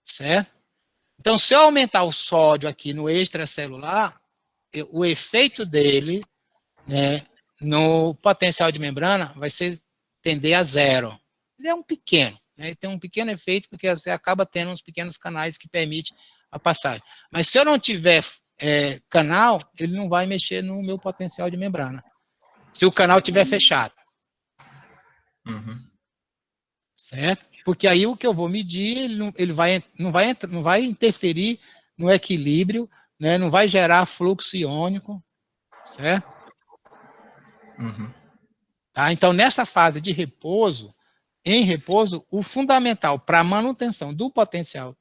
Certo? Então, se eu aumentar o sódio aqui no extracelular, o efeito dele, né, no potencial de membrana vai tender a zero. Ele é um pequeno, né, ele tem um pequeno efeito, porque você acaba tendo uns pequenos canais que permitem a passagem. Mas se eu não tiver canal, ele não vai mexer no meu potencial de membrana. Se o canal estiver fechado. Certo? Porque aí o que eu vou medir, não vai interferir no equilíbrio, né? Não vai gerar fluxo iônico, certo? Tá? Então, nessa fase de repouso, em repouso, o fundamental para a manutenção do potencial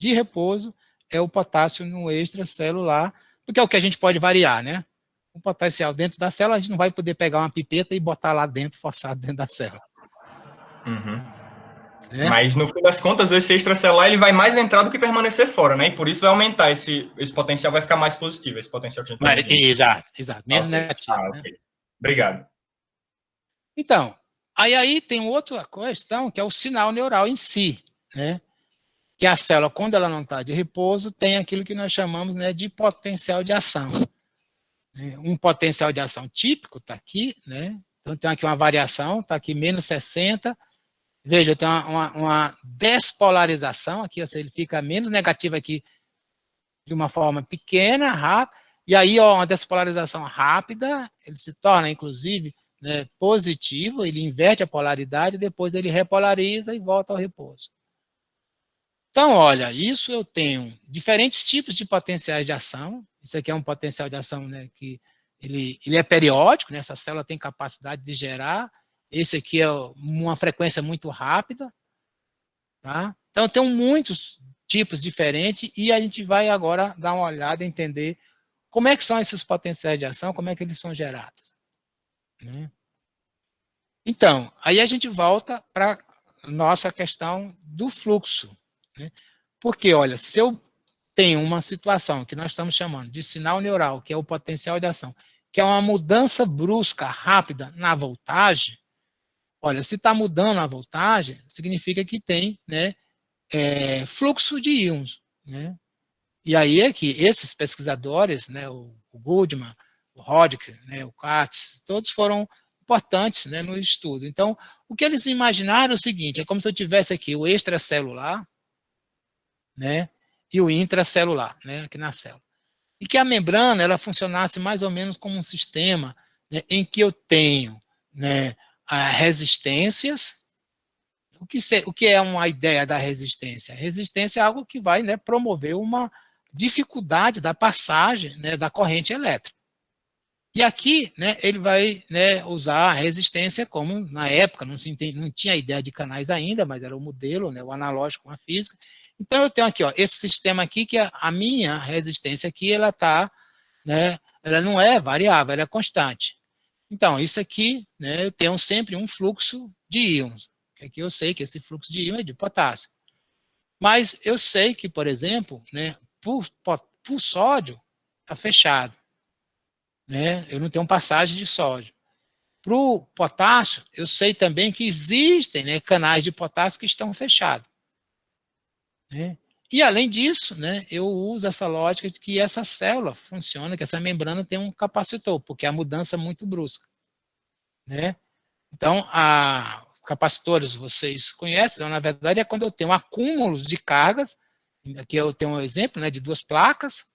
de repouso é o potássio no extracelular, porque é o que a gente pode variar, né? O potencial dentro da célula, a gente não vai poder pegar uma pipeta e botar lá dentro, forçado dentro da célula. Mas, no fim das contas, esse extracelular ele vai mais entrar do que permanecer fora, né? E por isso vai aumentar, esse potencial vai ficar mais positivo, esse potencial que a gente está medindo. Exato. Menos negativo. Ok. Né? Obrigado. Então, aí tem outra questão, que é o sinal neural em si, né? Que a célula, quando ela não está de repouso, tem aquilo que nós chamamos, né, de potencial de ação. né? Um potencial de ação típico está aqui, né? Então tem aqui uma variação, está aqui menos 60. Veja, tem uma despolarização aqui, ou seja, ele fica menos negativo aqui de uma forma pequena, rápida, e aí, ó, uma despolarização rápida, ele se torna, inclusive, né, positivo, ele inverte a polaridade, depois ele repolariza e volta ao repouso. Então, olha, isso eu tenho diferentes tipos de potenciais de ação. Isso aqui é um potencial de ação, né, que ele é periódico, né, essa célula tem capacidade de gerar. Esse aqui é uma frequência muito rápida. Tá? Então, tem muitos tipos diferentes e a gente vai agora dar uma olhada e entender como é que são esses potenciais de ação, como é que eles são gerados. Né? Então, aí a gente volta para a nossa questão do fluxo. Né? Porque, olha, se eu tenho uma situação que nós estamos chamando de sinal neural, que é o potencial de ação, que é uma mudança brusca, rápida na voltagem, olha, se está mudando a voltagem, significa que tem, né, fluxo de íons. Né? E aí é que esses pesquisadores, né, o Goodman, o Roddick, né, o Katz, todos foram importantes, né, no estudo. Então, o que eles imaginaram é o seguinte, é como se eu tivesse aqui o extracelular, né, e o intracelular, né, aqui na célula. E que a membrana, ela funcionasse mais ou menos como um sistema, né, em que eu tenho, né, resistências. O que é uma ideia da resistência? A resistência é algo que vai, né, promover uma dificuldade da passagem, né, da corrente elétrica. E aqui, né, ele vai, né, usar a resistência como, na época, não tinha ideia de canais ainda, mas era o modelo, né, o analógico com a física. Então, eu tenho aqui, ó, esse sistema aqui, que a minha resistência aqui, ela tá, né, ela não é variável, ela é constante. Então, isso aqui, né, eu tenho sempre um fluxo de íons. Aqui eu sei que esse fluxo de íon é de potássio. Mas eu sei que, por exemplo, né, por sódio, está fechado. Né? Eu não tenho passagem de sódio. Para o potássio, eu sei também que existem, né, canais de potássio que estão fechados. Né? E, além disso, né, eu uso essa lógica de que essa célula funciona, que essa membrana tem um capacitor, porque a mudança é muito brusca. Né? Então, os capacitores vocês conhecem, então, na verdade, é quando eu tenho acúmulos de cargas. Aqui eu tenho um exemplo, né, de 2 placas.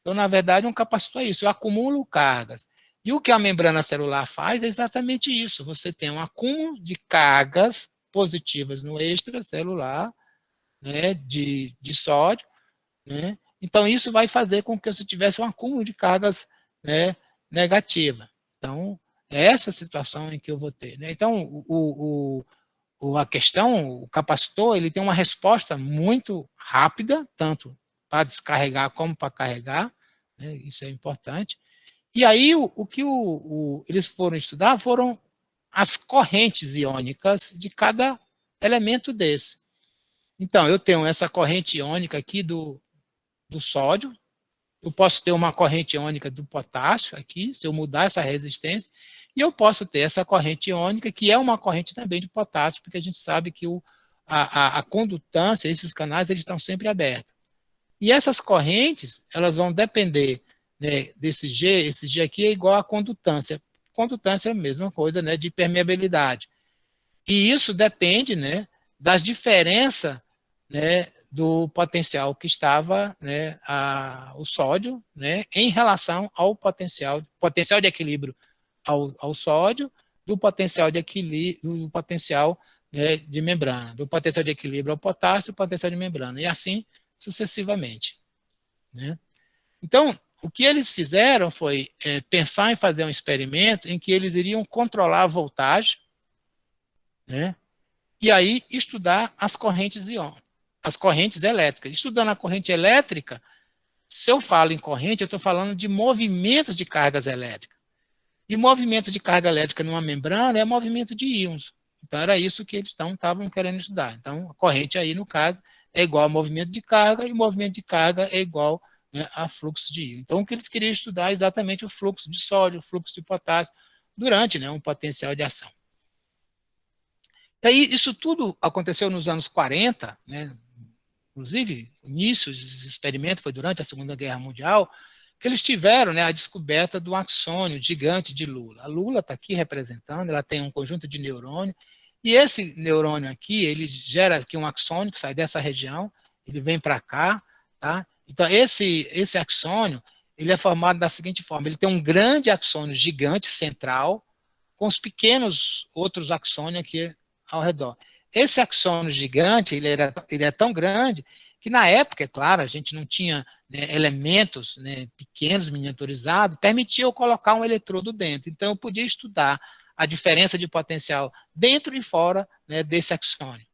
Então, na verdade, um capacitor é isso, eu acumulo cargas. E o que a membrana celular faz é exatamente isso. Você tem um acúmulo de cargas positivas no extracelular, né, de sódio. Né? Então, isso vai fazer com que você tivesse um acúmulo de cargas, né, negativa. Então, é essa situação em que eu vou ter. Né? Então, a questão, o capacitor, ele tem uma resposta muito rápida, tanto para descarregar como para carregar, né? Isso é importante. E aí, o que eles foram estudar foram as correntes iônicas de cada elemento desse. Então, eu tenho essa corrente iônica aqui do sódio, eu posso ter uma corrente iônica do potássio aqui, se eu mudar essa resistência, e eu posso ter essa corrente iônica, que é uma corrente também de potássio, porque a gente sabe que a condutância, esses canais, eles estão sempre abertos. E essas correntes, elas vão depender, né, desse G, esse G aqui é igual à condutância. Condutância é a mesma coisa, né, de permeabilidade. E isso depende, né, das diferenças, né, do potencial que estava, né, o sódio, né, em relação ao potencial de equilíbrio ao sódio, do potencial de equilíbrio, do potencial, né, de membrana, do potencial de equilíbrio ao potássio, do potencial de membrana, e assim sucessivamente. Né? Então, o que eles fizeram foi pensar em fazer um experimento em que eles iriam controlar a voltagem, né, e aí estudar as correntes iônicas, as correntes elétricas. Estudando a corrente elétrica, se eu falo em corrente, eu estou falando de movimentos de cargas elétricas. E movimento de carga elétrica numa membrana é movimento de íons. Então, era isso que eles estavam querendo estudar. Então, a corrente aí, no caso, é igual a movimento de carga, e movimento de carga é igual, né, a fluxo de íon. Então, o que eles queriam estudar é exatamente o fluxo de sódio, o fluxo de potássio, durante, né, um potencial de ação. E aí, isso tudo aconteceu nos anos 40, né, inclusive, o início desse experimento foi durante a Segunda Guerra Mundial, que eles tiveram, né, a descoberta do axônio gigante de Lula. A Lula está aqui representando, ela tem um conjunto de neurônio, e esse neurônio aqui, ele gera aqui um axônio que sai dessa região, ele vem para cá, tá? Então, esse axônio, ele é formado da seguinte forma, ele tem um grande axônio gigante central, com os pequenos outros axônios aqui ao redor. Esse axônio gigante, ele é tão grande, que na época, é claro, a gente não tinha, né, elementos, né, pequenos, miniaturizados, permitia eu colocar um eletrodo dentro. Então, eu podia estudar a diferença de potencial dentro e fora, né, desse axônio.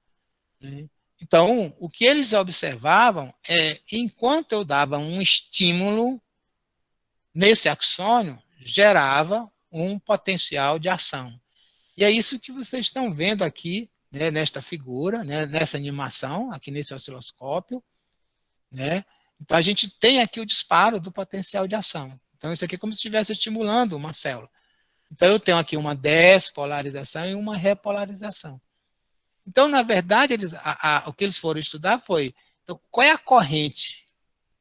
Né? Então, o que eles observavam é, enquanto eu dava um estímulo nesse axônio, gerava um potencial de ação. E é isso que vocês estão vendo aqui, né, nesta figura, né, nessa animação, aqui nesse osciloscópio. Né? Então, a gente tem aqui o disparo do potencial de ação. Então, isso aqui é como se estivesse estimulando uma célula. Então, eu tenho aqui uma despolarização e uma repolarização. Então, na verdade, o que eles foram estudar foi, então, qual é a corrente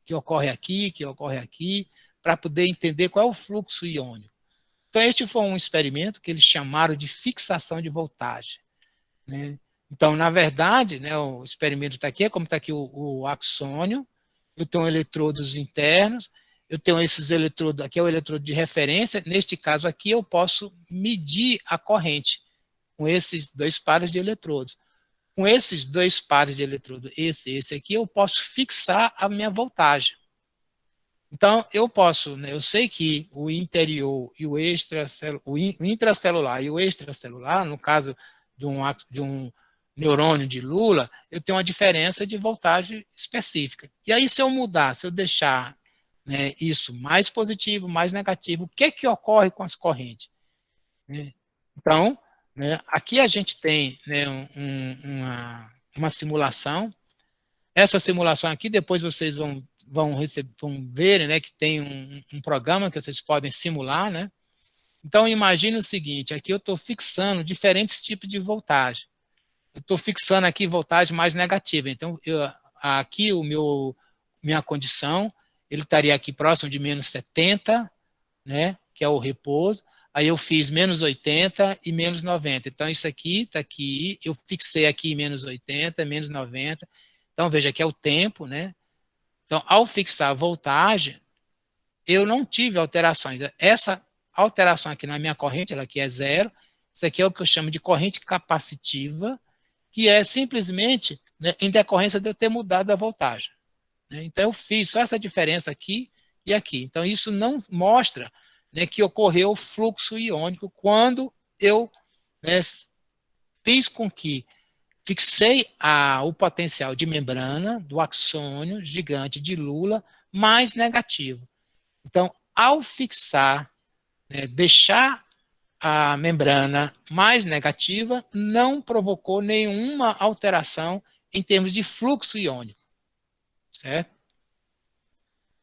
que ocorre aqui, para poder entender qual é o fluxo iônico. Então, este foi um experimento que eles chamaram de fixação de voltagem. Né? Então, na verdade, né, o experimento está aqui, como está aqui o axônio, eu tenho eletrodos internos, eu tenho esses eletrodos, aqui é o eletrodo de referência, neste caso aqui eu posso medir a corrente com esses dois pares de eletrodos. Com esses dois pares de eletrodos, esse aqui, eu posso fixar a minha voltagem. Então, eu posso, né, eu sei que o interior e o intracelular e o extracelular, no caso de um neurônio de Lula, eu tenho uma diferença de voltagem específica. E aí, se eu mudar, se eu deixar, né, isso mais positivo, mais negativo, o que ocorre com as correntes? Né? Então, né, aqui a gente tem, né, uma simulação. Essa simulação aqui, depois vocês vão ver, né, que tem um programa que vocês podem simular, né? Então, imagine o seguinte, aqui eu estou fixando diferentes tipos de voltagem. Eu estou fixando aqui voltagem mais negativa. Então, aqui minha condição, ele estaria aqui próximo de menos 70, né, que é o repouso. Aí eu fiz menos 80 e menos 90. Então, isso aqui está aqui, eu fixei aqui menos 80, menos 90. Então, veja que é o tempo, né? Então, ao fixar a voltagem, eu não tive alterações. Essa alteração aqui na minha corrente, ela aqui é zero. Isso aqui é o que eu chamo de corrente capacitiva, que é simplesmente, né, em decorrência de eu ter mudado a voltagem. Né? Então, eu fiz só essa diferença aqui e aqui. Então, isso não mostra, né, que ocorreu fluxo iônico quando eu, né, fiz com que fixei o potencial de membrana do axônio gigante de Lula mais negativo. Então, ao fixar, né, deixar a membrana mais negativa, não provocou nenhuma alteração em termos de fluxo iônico. Certo?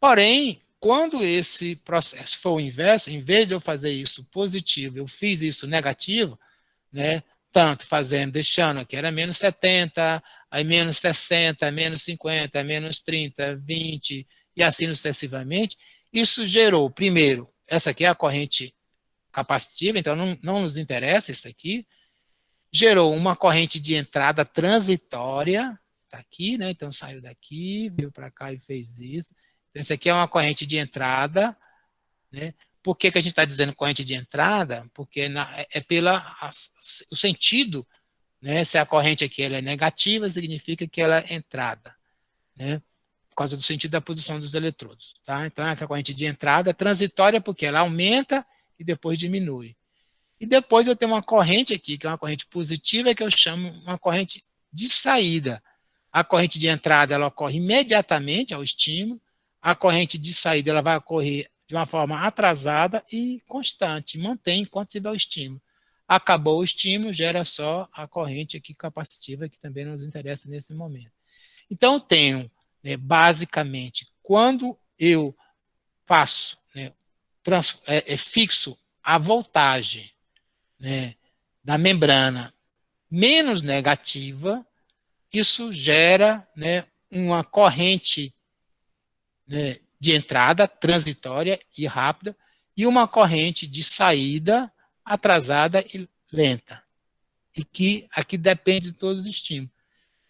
Porém, quando esse processo for o inverso, em vez de eu fazer isso positivo, eu fiz isso negativo, né? Tanto fazendo, deixando aqui, era menos 70, aí menos 60, menos 50, menos 30, 20, e assim sucessivamente. Isso gerou, primeiro, essa aqui é a corrente capacitiva, então não nos interessa isso aqui. Gerou uma corrente de entrada transitória, tá aqui, né? Então saiu daqui, veio para cá e fez isso. Então isso aqui é uma corrente de entrada, né? Por que a gente está dizendo corrente de entrada? Porque é o sentido, né? Se a corrente aqui ela é negativa, significa que ela é entrada, né? Por causa do sentido da posição dos eletrodos. Tá? Então, a corrente de entrada é transitória porque ela aumenta e depois diminui. E depois eu tenho uma corrente aqui, que é uma corrente positiva, que eu chamo uma corrente de saída. A corrente de entrada ela ocorre imediatamente ao estímulo, a corrente de saída ela vai ocorrer de uma forma atrasada e constante, mantém enquanto tiver o estímulo. Acabou o estímulo, gera só a corrente aqui capacitiva, que também nos interessa nesse momento. Então, eu tenho, né, basicamente, quando eu faço, né, fixo a voltagem, né, da membrana menos negativa, isso gera, né, uma corrente, né, de entrada transitória e rápida, e uma corrente de saída atrasada e lenta, e que aqui depende de todos os estímulos.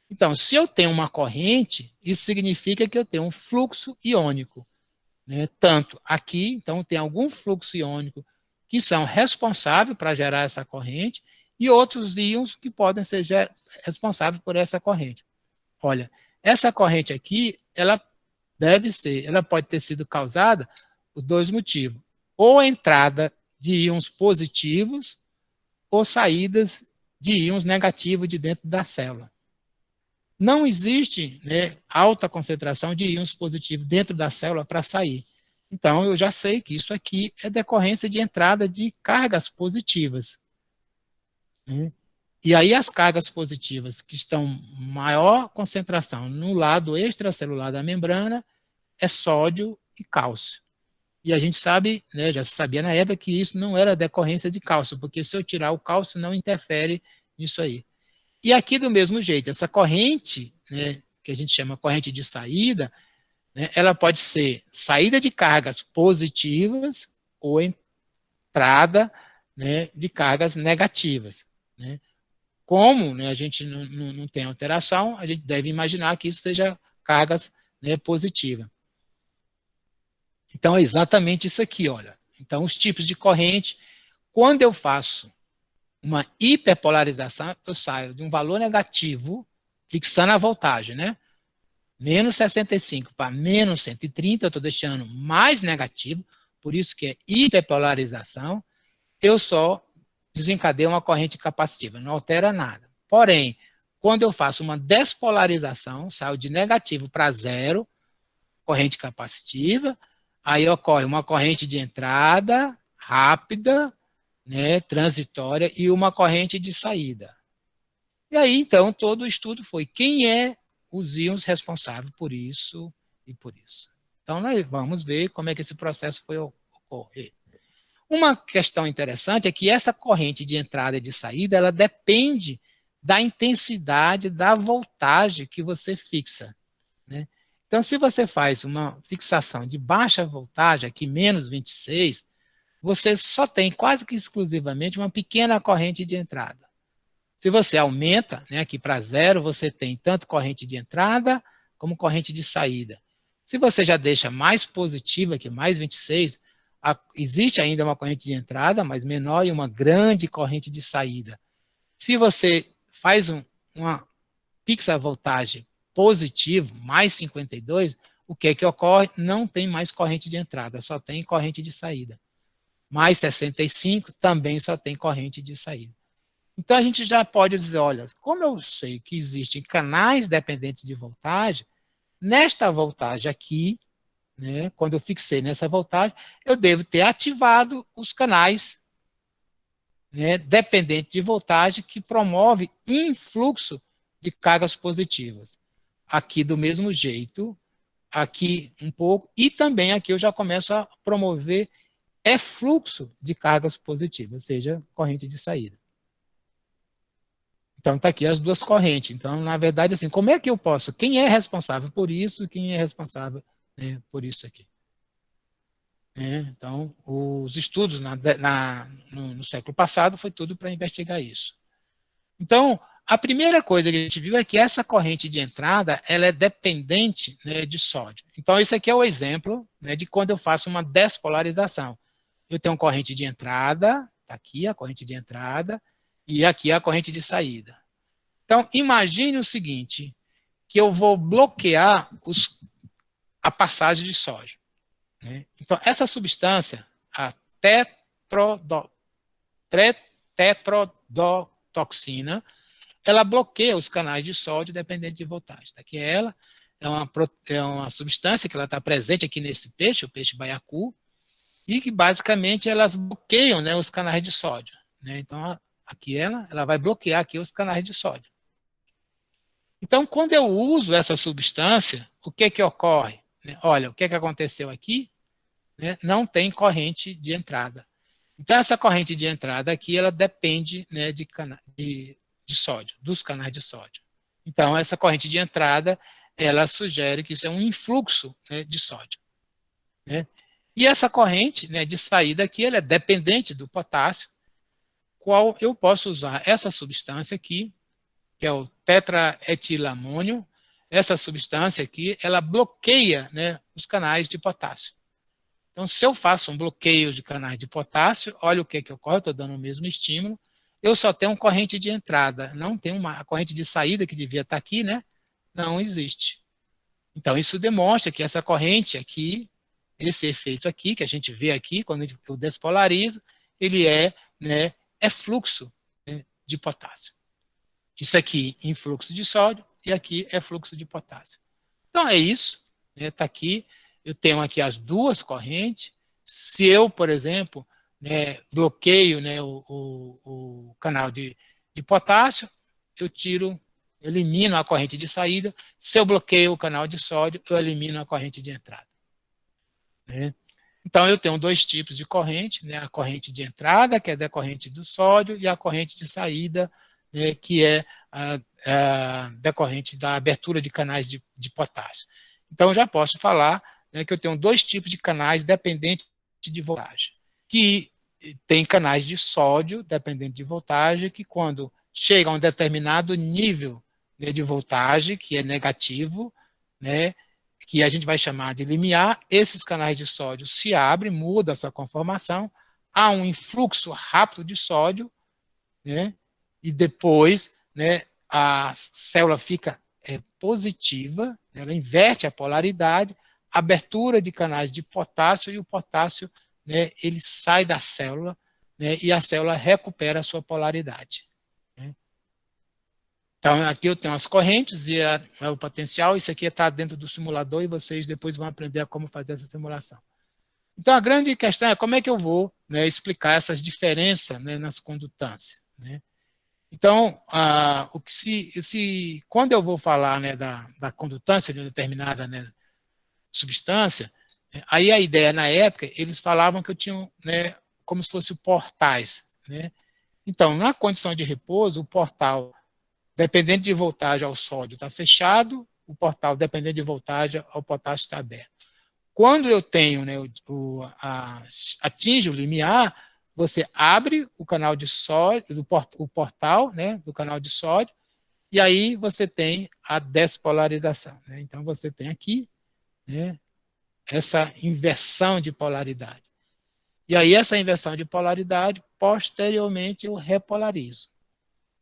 Então, se eu tenho uma corrente, isso significa que eu tenho um fluxo iônico, né? Tanto aqui, então tem algum fluxo iônico que são responsáveis para gerar essa corrente, e outros íons que podem ser responsáveis por essa corrente. Olha, essa corrente aqui, ela pode ter sido causada por dois motivos. Ou a entrada de íons positivos, ou saídas de íons negativos de dentro da célula. Não existe, né, alta concentração de íons positivos dentro da célula para sair. Então, eu já sei que isso aqui é decorrência de entrada de cargas positivas, né? E aí as cargas positivas que estão maior concentração no lado extracelular da membrana é sódio e cálcio. E a gente sabe, né, já se sabia na época que isso não era decorrência de cálcio, porque se eu tirar o cálcio não interfere nisso aí. E aqui do mesmo jeito, essa corrente, né, que a gente chama corrente de saída, né, ela pode ser saída de cargas positivas ou entrada, né, de cargas negativas, né. Como, né, a gente não tem alteração, a gente deve imaginar que isso seja cargas, né, positivas. Então, é exatamente isso aqui, olha. Então, os tipos de corrente, quando eu faço uma hiperpolarização, eu saio de um valor negativo, fixando a voltagem, né? Menos 65 para menos 130, eu estou deixando mais negativo, por isso que é hiperpolarização, eu só desencadeio uma corrente capacitiva, não altera nada. Porém, quando eu faço uma despolarização, saio de negativo para zero, corrente capacitiva, aí ocorre uma corrente de entrada rápida, né, transitória, e uma corrente de saída. E aí, então, todo o estudo foi quem é os íons responsáveis por isso e por isso. Então, nós vamos ver como é que esse processo foi ocorrer. Uma questão interessante é que essa corrente de entrada e de saída, ela depende da intensidade da voltagem que você fixa, né? Então, se você faz uma fixação de baixa voltagem, aqui menos 26, você só tem quase que exclusivamente uma pequena corrente de entrada. Se você aumenta, né, aqui para zero, você tem tanto corrente de entrada como corrente de saída. Se você já deixa mais positiva, que mais 26, existe ainda uma corrente de entrada, mas menor, e uma grande corrente de saída. Se você faz uma fixa voltagem positivo, mais 52, o que é que ocorre? Não tem mais corrente de entrada, só tem corrente de saída. Mais 65, também só tem corrente de saída. Então, a gente já pode dizer, olha, como eu sei que existem canais dependentes de voltagem, nesta voltagem aqui, né, quando eu fixei nessa voltagem, eu devo ter ativado os canais, né, dependentes de voltagem que promove influxo de cargas positivas. Aqui do mesmo jeito, aqui um pouco, e também aqui eu já começo a promover fluxo de cargas positivas, ou seja, corrente de saída. Então, está aqui as duas correntes. Então, na verdade, assim, como é que eu posso? Quem é responsável por isso? Quem é responsável, né, por isso aqui? Então, os estudos no século passado foi tudo para investigar isso. Então, a primeira coisa que a gente viu é que essa corrente de entrada ela é dependente, né, de sódio. Então, esse aqui é o exemplo, né, de quando eu faço uma despolarização. Eu tenho corrente de entrada, está aqui a corrente de entrada, e aqui a corrente de saída. Então, imagine o seguinte, que eu vou bloquear a passagem de sódio, né? Então, essa substância, a tetrodotoxina, ela bloqueia os canais de sódio dependente de voltagem. Tá aqui ela, é uma substância que ela está presente aqui nesse peixe, o peixe baiacu, e que basicamente elas bloqueiam, né, os canais de sódio, né? Então, aqui ela vai bloquear aqui os canais de sódio. Então, quando eu uso essa substância, o que que ocorre? Olha, o que que aconteceu aqui? Né? Não tem corrente de entrada. Então, essa corrente de entrada aqui, ela depende, né, de sódio, dos canais de sódio. Então, essa corrente de entrada, ela sugere que isso é um influxo, né, de sódio. né? E essa corrente, né, de saída aqui, ela é dependente do potássio, qual eu posso usar essa substância aqui, que é o tetraetilamônio. Essa substância aqui, ela bloqueia, né, os canais de potássio. Então, se eu faço um bloqueio de canais de potássio, olha o que ocorre, eu estou dando o mesmo estímulo, eu só tenho uma corrente de entrada, não tem uma corrente de saída que devia estar aqui, né? Não existe. Então, isso demonstra que essa corrente aqui, esse efeito aqui, que a gente vê aqui, quando eu despolarizo, ele né, é fluxo, né, de potássio. Isso aqui em fluxo de sódio e aqui é fluxo de potássio. Então, é isso. Está aqui. Eu tenho aqui as duas correntes. Se eu, por exemplo, né, bloqueio, né, o canal de potássio, eu elimino a corrente de saída. Se eu bloqueio o canal de sódio, eu elimino a corrente de entrada. Né? Então, eu tenho dois tipos de corrente, né, a corrente de entrada, que é da corrente do sódio, e a corrente de saída, né, que é a decorrente da abertura de canais de potássio. Então, eu já posso falar, né, que eu tenho dois tipos de canais dependentes de voltagem, que tem canais de sódio dependente de voltagem, que quando chega a um determinado nível, né, de voltagem, que é negativo, né, que a gente vai chamar de limiar, esses canais de sódio se abrem, muda essa conformação, há um influxo rápido de sódio, né, e depois, né, a célula fica positiva, ela inverte a polaridade, abertura de canais de potássio, e o potássio, né, ele sai da célula, né, e a célula recupera a sua polaridade. Né. Então, aqui eu tenho as correntes e o potencial, isso aqui está dentro do simulador e vocês depois vão aprender como fazer essa simulação. Então, a grande questão é como é que eu vou, né, explicar essas diferenças, né, nas condutâncias. Né. Então, quando eu vou falar, né, da condutância de uma determinada, né, substância, aí a ideia, na época, eles falavam que eu tinha, né, como se fossem portais. Né. Então, na condição de repouso, o portal, dependente de voltagem ao sódio, está fechado, o portal, dependente de voltagem ao potássio, está aberto. Quando eu tenho, né, atinge o limiar, você abre o canal de sódio, o portal, né, do canal de sódio, e aí você tem a despolarização. Né? Então, você tem aqui, né, essa inversão de polaridade. E aí, essa inversão de polaridade, posteriormente, eu repolarizo.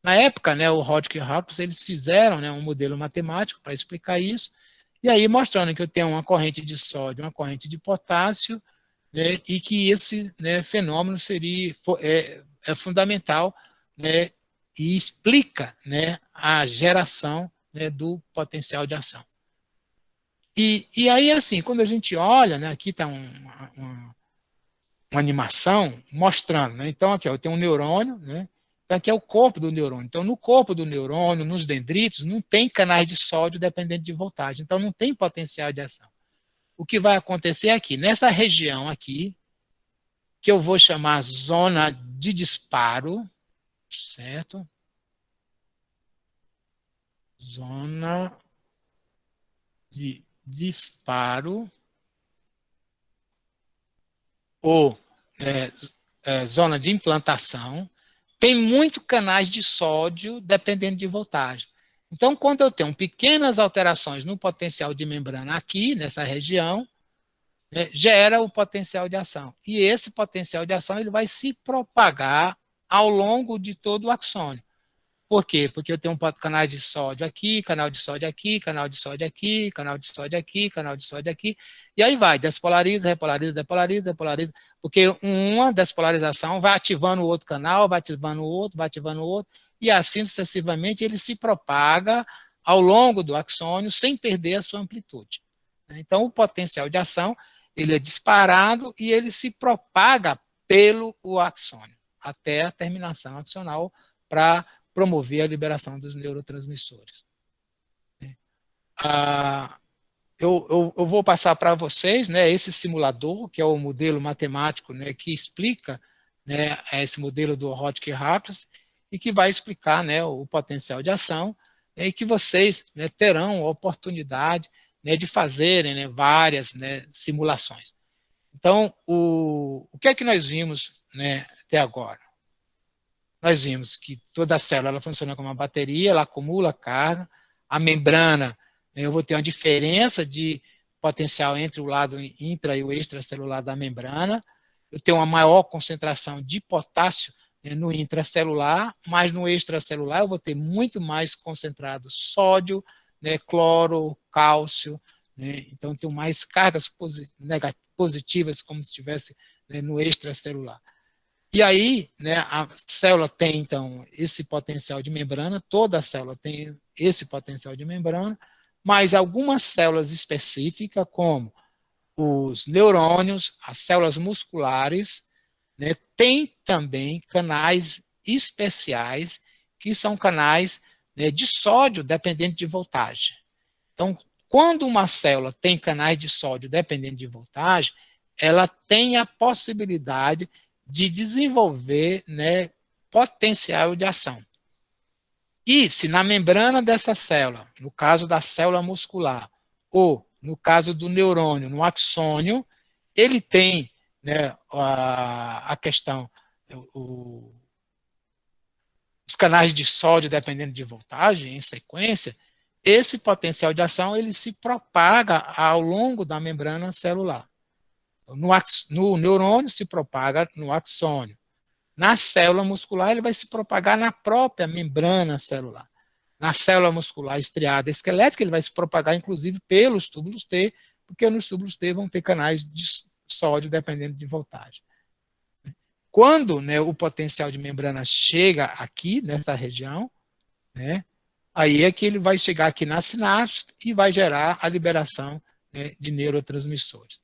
Na época, né, o Hodgkin e Hawkins, eles fizeram, né, um modelo matemático para explicar isso, e aí mostrando que eu tenho uma corrente de sódio, uma corrente de potássio, né, e que esse, né, fenômeno é fundamental, né, e explica, né, a geração, né, do potencial de ação. E aí, assim, quando a gente olha, né, aqui está uma animação mostrando, né, então aqui ó, eu tenho um neurônio, né, então aqui é o corpo do neurônio. Então, no corpo do neurônio, nos dendritos, não tem canais de sódio dependente de voltagem, então não tem potencial de ação. O que vai acontecer aqui, nessa região aqui, que eu vou chamar zona de disparo, certo? Zona de disparo, ou zona de implantação, tem muitos canais de sódio dependendo de voltagem. Então, quando eu tenho pequenas alterações no potencial de membrana aqui, nessa região, né, gera o potencial de ação. E esse potencial de ação ele vai se propagar ao longo de todo o axônio. Por quê? Porque eu tenho canal de sódio aqui, canal de sódio aqui, canal de sódio aqui, canal de sódio aqui, canal de sódio aqui, e aí vai, despolariza, repolariza, depolariza, depolariza, porque uma despolarização vai ativando o outro canal, vai ativando o outro, vai ativando o outro, e assim sucessivamente ele se propaga ao longo do axônio sem perder a sua amplitude. Então, o potencial de ação, ele é disparado e ele se propaga pelo axônio, até a terminação axonal para promover a liberação dos neurotransmissores. Eu vou passar para vocês, né, esse simulador, que é o modelo matemático, né, que explica, né, esse modelo do Hodgkin e Hawkins, e que vai explicar, né, o potencial de ação, né, e que vocês, né, terão a oportunidade, né, de fazerem, né, várias, né, simulações. Então, o que é que nós vimos, né, até agora? Nós vimos que toda célula ela funciona como uma bateria, ela acumula carga, a membrana, né, eu vou ter uma diferença de potencial entre o lado intra e o extracelular da membrana, eu tenho uma maior concentração de potássio, né, no intracelular, mas no extracelular eu vou ter muito mais concentrado sódio, né, cloro, cálcio, né, então eu tenho mais cargas positivas, como se estivesse, né, no extracelular. E aí, né, a célula tem, então, esse potencial de membrana, toda a célula tem esse potencial de membrana, mas algumas células específicas, como os neurônios, as células musculares, né, tem também canais especiais, que são canais, né, de sódio dependente de voltagem. Então, quando uma célula tem canais de sódio dependente de voltagem, ela tem a possibilidade de desenvolver, né, potencial de ação. E se na membrana dessa célula, no caso da célula muscular, ou no caso do neurônio, no axônio, ele tem, né, a questão, os canais de sódio dependendo de voltagem, em sequência, esse potencial de ação ele se propaga ao longo da membrana celular. No neurônio se propaga no axônio. Na célula muscular ele vai se propagar na própria membrana celular. Na célula muscular estriada esquelética ele vai se propagar inclusive pelos túbulos T, porque nos túbulos T vão ter canais de sódio dependendo de voltagem. Quando, né, o potencial de membrana chega aqui, nessa região, né, aí é que ele vai chegar aqui na sinapse e vai gerar a liberação, né, de neurotransmissores.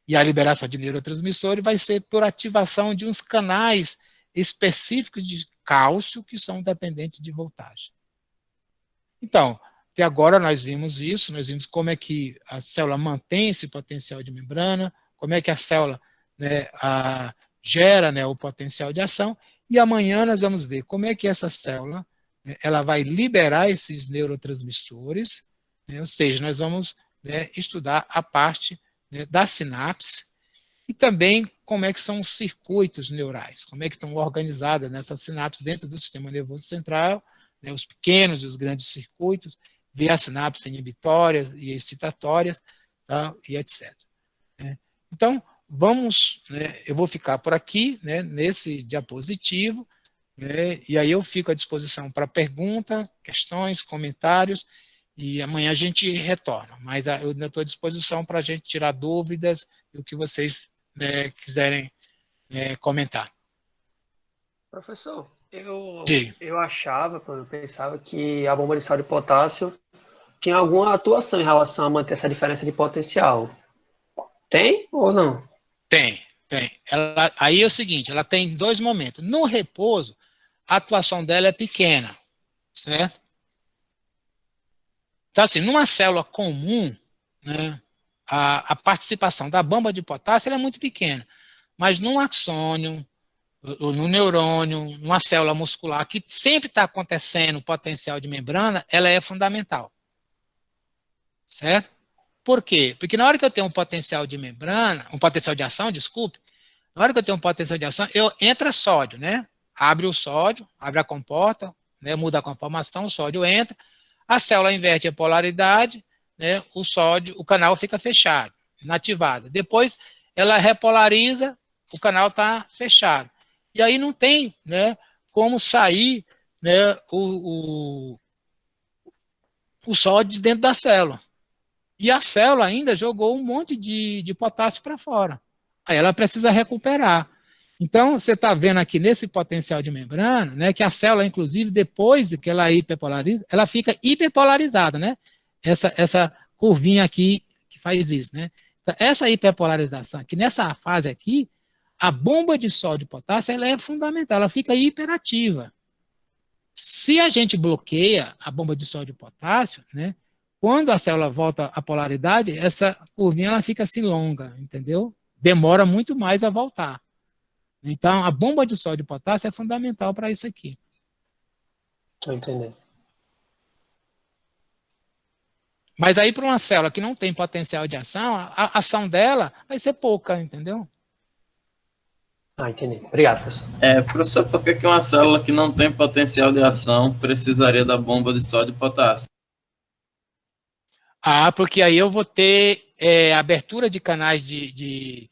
E a liberação de neurotransmissores vai ser por ativação de uns canais específicos de cálcio que são dependentes de voltagem. Então, até agora nós vimos isso, nós vimos como é que a célula mantém esse potencial de membrana, como é que a célula, né, gera, né, o potencial de ação, e amanhã nós vamos ver como é que essa célula, né, ela vai liberar esses neurotransmissores, né, ou seja, nós vamos, né, estudar a parte, né, da sinapse, e também como é que são os circuitos neurais, como é que estão organizadas nessas sinapses dentro do sistema nervoso central, né, os pequenos e os grandes circuitos, ver as sinapses inibitórias e excitatórias, tá, e etc. Né. Então, vamos, né, eu vou ficar por aqui, né, nesse diapositivo, né, e aí eu fico à disposição para pergunta, questões, comentários, e amanhã a gente retorna, mas eu estou à disposição para a gente tirar dúvidas e o que vocês, né, quiserem, comentar. Professor, eu Diga. achava, eu pensava que a bomba de sal de potássio tinha alguma atuação em relação a manter essa diferença de potencial. Tem ou não? Tem. Aí é o seguinte, ela tem dois momentos. No repouso, a atuação dela é pequena, certo? Então, assim, numa célula comum, né, a participação da bomba de potássio é muito pequena. Mas num axônio, ou no neurônio, numa célula muscular, que sempre está acontecendo potencial de membrana, ela é fundamental. Certo? Por quê? Porque na hora que eu tenho um potencial de membrana, um potencial de ação, desculpe, na hora que eu tenho um potencial de ação, entra sódio, né? Abre o sódio, abre a comporta, né, muda a conformação, o sódio entra, a célula inverte a polaridade, né, o sódio, o canal fica fechado, inativado. Depois ela repolariza, o canal está fechado. E aí não tem, né, como sair, né, o sódio de dentro da célula. E a célula ainda jogou um monte de potássio para fora. Aí ela precisa recuperar. Então, você está vendo aqui nesse potencial de membrana, né, que a célula, inclusive, depois que ela hiperpolariza, ela fica hiperpolarizada, né? Essa curvinha aqui que faz isso, né? Então, essa hiperpolarização aqui, nessa fase aqui, a bomba de sódio e potássio, ela é fundamental, ela fica hiperativa. Se a gente bloqueia a bomba de sódio e potássio, né, quando a célula volta à polaridade, essa curvinha ela fica assim longa, entendeu? Demora muito mais a voltar. Então, a bomba de sódio e potássio é fundamental para isso aqui. Estou entendendo. Mas aí, para uma célula que não tem potencial de ação, a ação dela vai ser pouca, entendeu? Ah, entendi. Obrigado, professor. Professor, por que uma célula que não tem potencial de ação precisaria da bomba de sódio e potássio? Porque aí eu vou ter abertura de canais de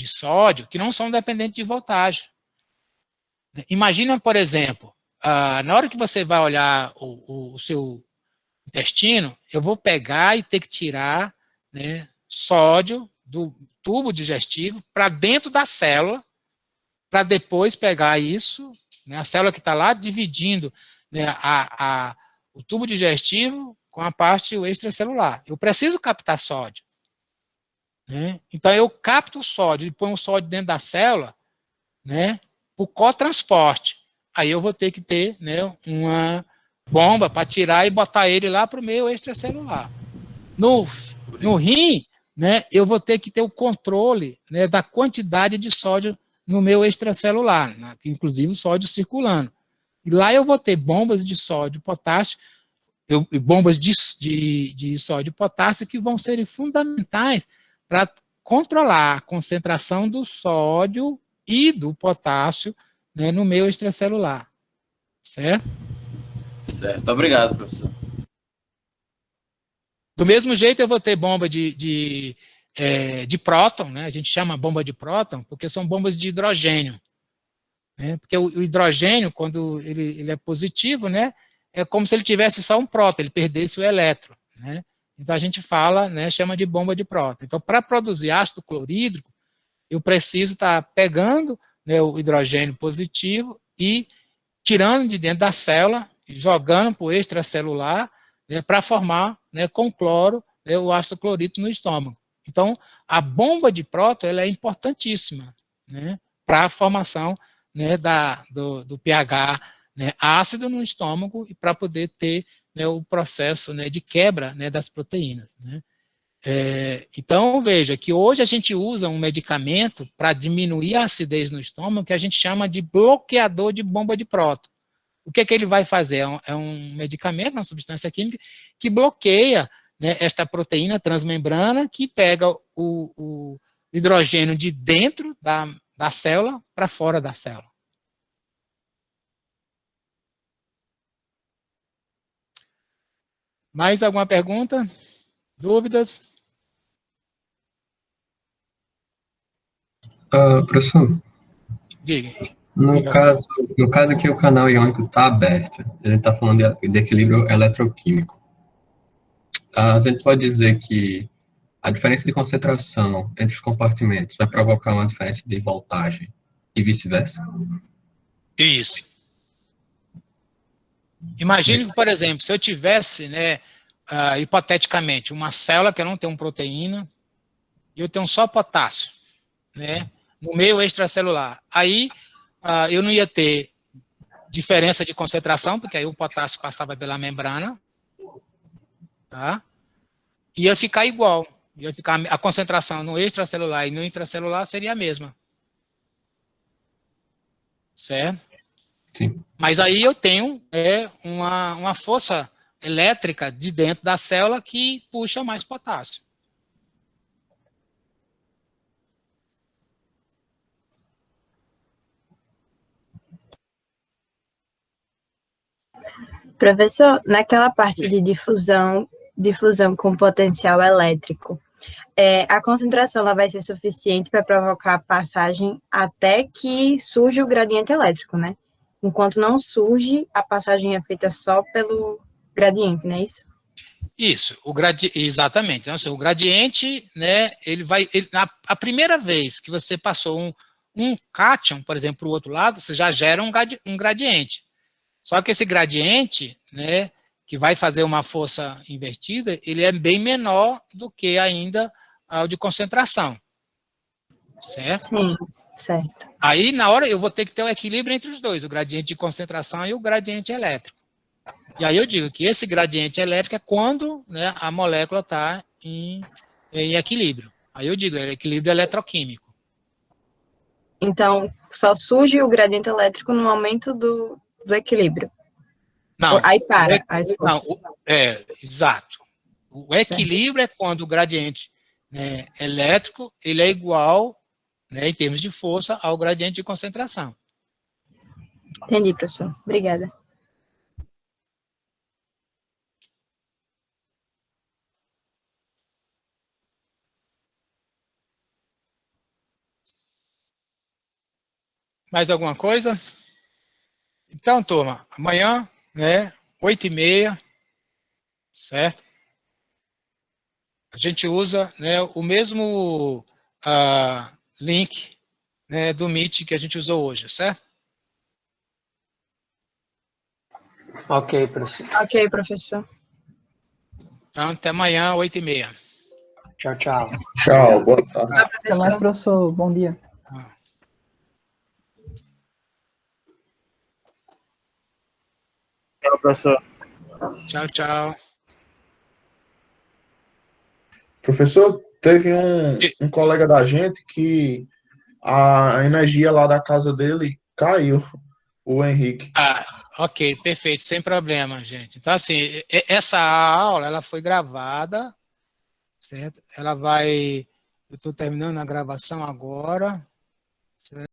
sódio que não são dependentes de voltagem. Imagina, por exemplo, na hora que você vai olhar o seu intestino, eu vou pegar e ter que tirar, né, sódio do tubo digestivo para dentro da célula, para depois pegar isso, né, a célula que está lá dividindo, né, o tubo digestivo com a parte extracelular. Eu preciso captar sódio, né? Então, eu capto o sódio e ponho o sódio dentro da célula, né, o cotransporte. Aí eu vou ter que ter, né, uma bomba para tirar e botar ele lá para o meio extracelular. No rim, né, eu vou ter que ter o controle, né, da quantidade de sódio no meu extracelular, né, inclusive o sódio circulando. E lá eu vou ter bombas de sódio e potássio, bombas de sódio e potássio que vão ser fundamentais para controlar a concentração do sódio e do potássio, né, no meio extracelular. Certo? Certo. Obrigado, professor. Do mesmo jeito, eu vou ter bomba de próton, né? A gente chama bomba de próton porque são bombas de hidrogênio. Né? Porque o hidrogênio, quando ele é positivo, né, é como se ele tivesse só um próton, ele perdesse o elétron. Né? Então, a gente fala, né, chama de bomba de próton. Então, para produzir ácido clorídrico, eu preciso estar pegando, né, o hidrogênio positivo e tirando de dentro da célula, jogando para o extracelular, né, para formar, né, com cloro, né, o ácido clorídrico no estômago. Então, a bomba de próton ela é importantíssima, né, para a formação, né, do pH, né, ácido no estômago e para poder ter, né, o processo, né, de quebra, né, das proteínas. Né. Então, veja que hoje a gente usa um medicamento para diminuir a acidez no estômago que a gente chama de bloqueador de bomba de próton. O que ele vai fazer? É um medicamento, uma substância química, que bloqueia, né, esta proteína transmembrana que pega o hidrogênio de dentro da célula para fora da célula. Mais alguma pergunta? Dúvidas? Professor, Diga. no caso aqui o canal iônico está aberto, a gente está falando de equilíbrio eletroquímico. A gente pode dizer que a diferença de concentração entre os compartimentos vai provocar uma diferença de voltagem e vice-versa? Isso. Imagine que, por exemplo, se eu tivesse, né, hipoteticamente, uma célula que eu não tenho proteína e eu tenho só potássio, né, no meio extracelular. Aí eu não ia ter diferença de concentração, porque aí o potássio passava pela membrana, tá? Ia ficar igual. Ia ficar a concentração no extracelular e no intracelular seria a mesma. Certo? Sim. Mas aí eu tenho uma força elétrica de dentro da célula que puxa mais potássio. Professor, naquela parte de difusão com potencial elétrico, a concentração ela vai ser suficiente para provocar a passagem até que surja o gradiente elétrico, né? Enquanto não surge, a passagem é feita só pelo gradiente, não é isso? Isso, exatamente. Então, assim, o gradiente, né, a primeira vez que você passou um cátion, por exemplo, para o outro lado, você já gera um gradiente. Só que esse gradiente, né, que vai fazer uma força invertida, ele é bem menor do que ainda o de concentração. Certo? Sim, certo. Aí, na hora, eu vou ter que ter um equilíbrio entre os dois, o gradiente de concentração e o gradiente elétrico. E aí eu digo que esse gradiente elétrico é quando, né, a molécula está em equilíbrio. Aí eu digo, é equilíbrio eletroquímico. Então, só surge o gradiente elétrico no momento do equilíbrio. Não. Aí para as forças. Não, exato. O equilíbrio é quando o gradiente, né, elétrico ele é igual, né, em termos de força, ao gradiente de concentração. Entendi, professor. Obrigada. Mais alguma coisa? Então, turma, amanhã, né, 8h30, certo? A gente usa, né, o mesmo link, né, do Meet que a gente usou hoje, certo? Ok, professor. Ok, professor. Então, até amanhã, 8h30. Tchau, tchau. Tchau, boa tarde. Até mais, professor. Bom dia. Tchau, professor. Tchau, tchau. Professor, teve um colega da gente que a energia lá da casa dele caiu, o Henrique. Ok, perfeito, sem problema, gente. Então, assim, essa aula, ela foi gravada, certo? Ela vai... Eu estou terminando a gravação agora, certo?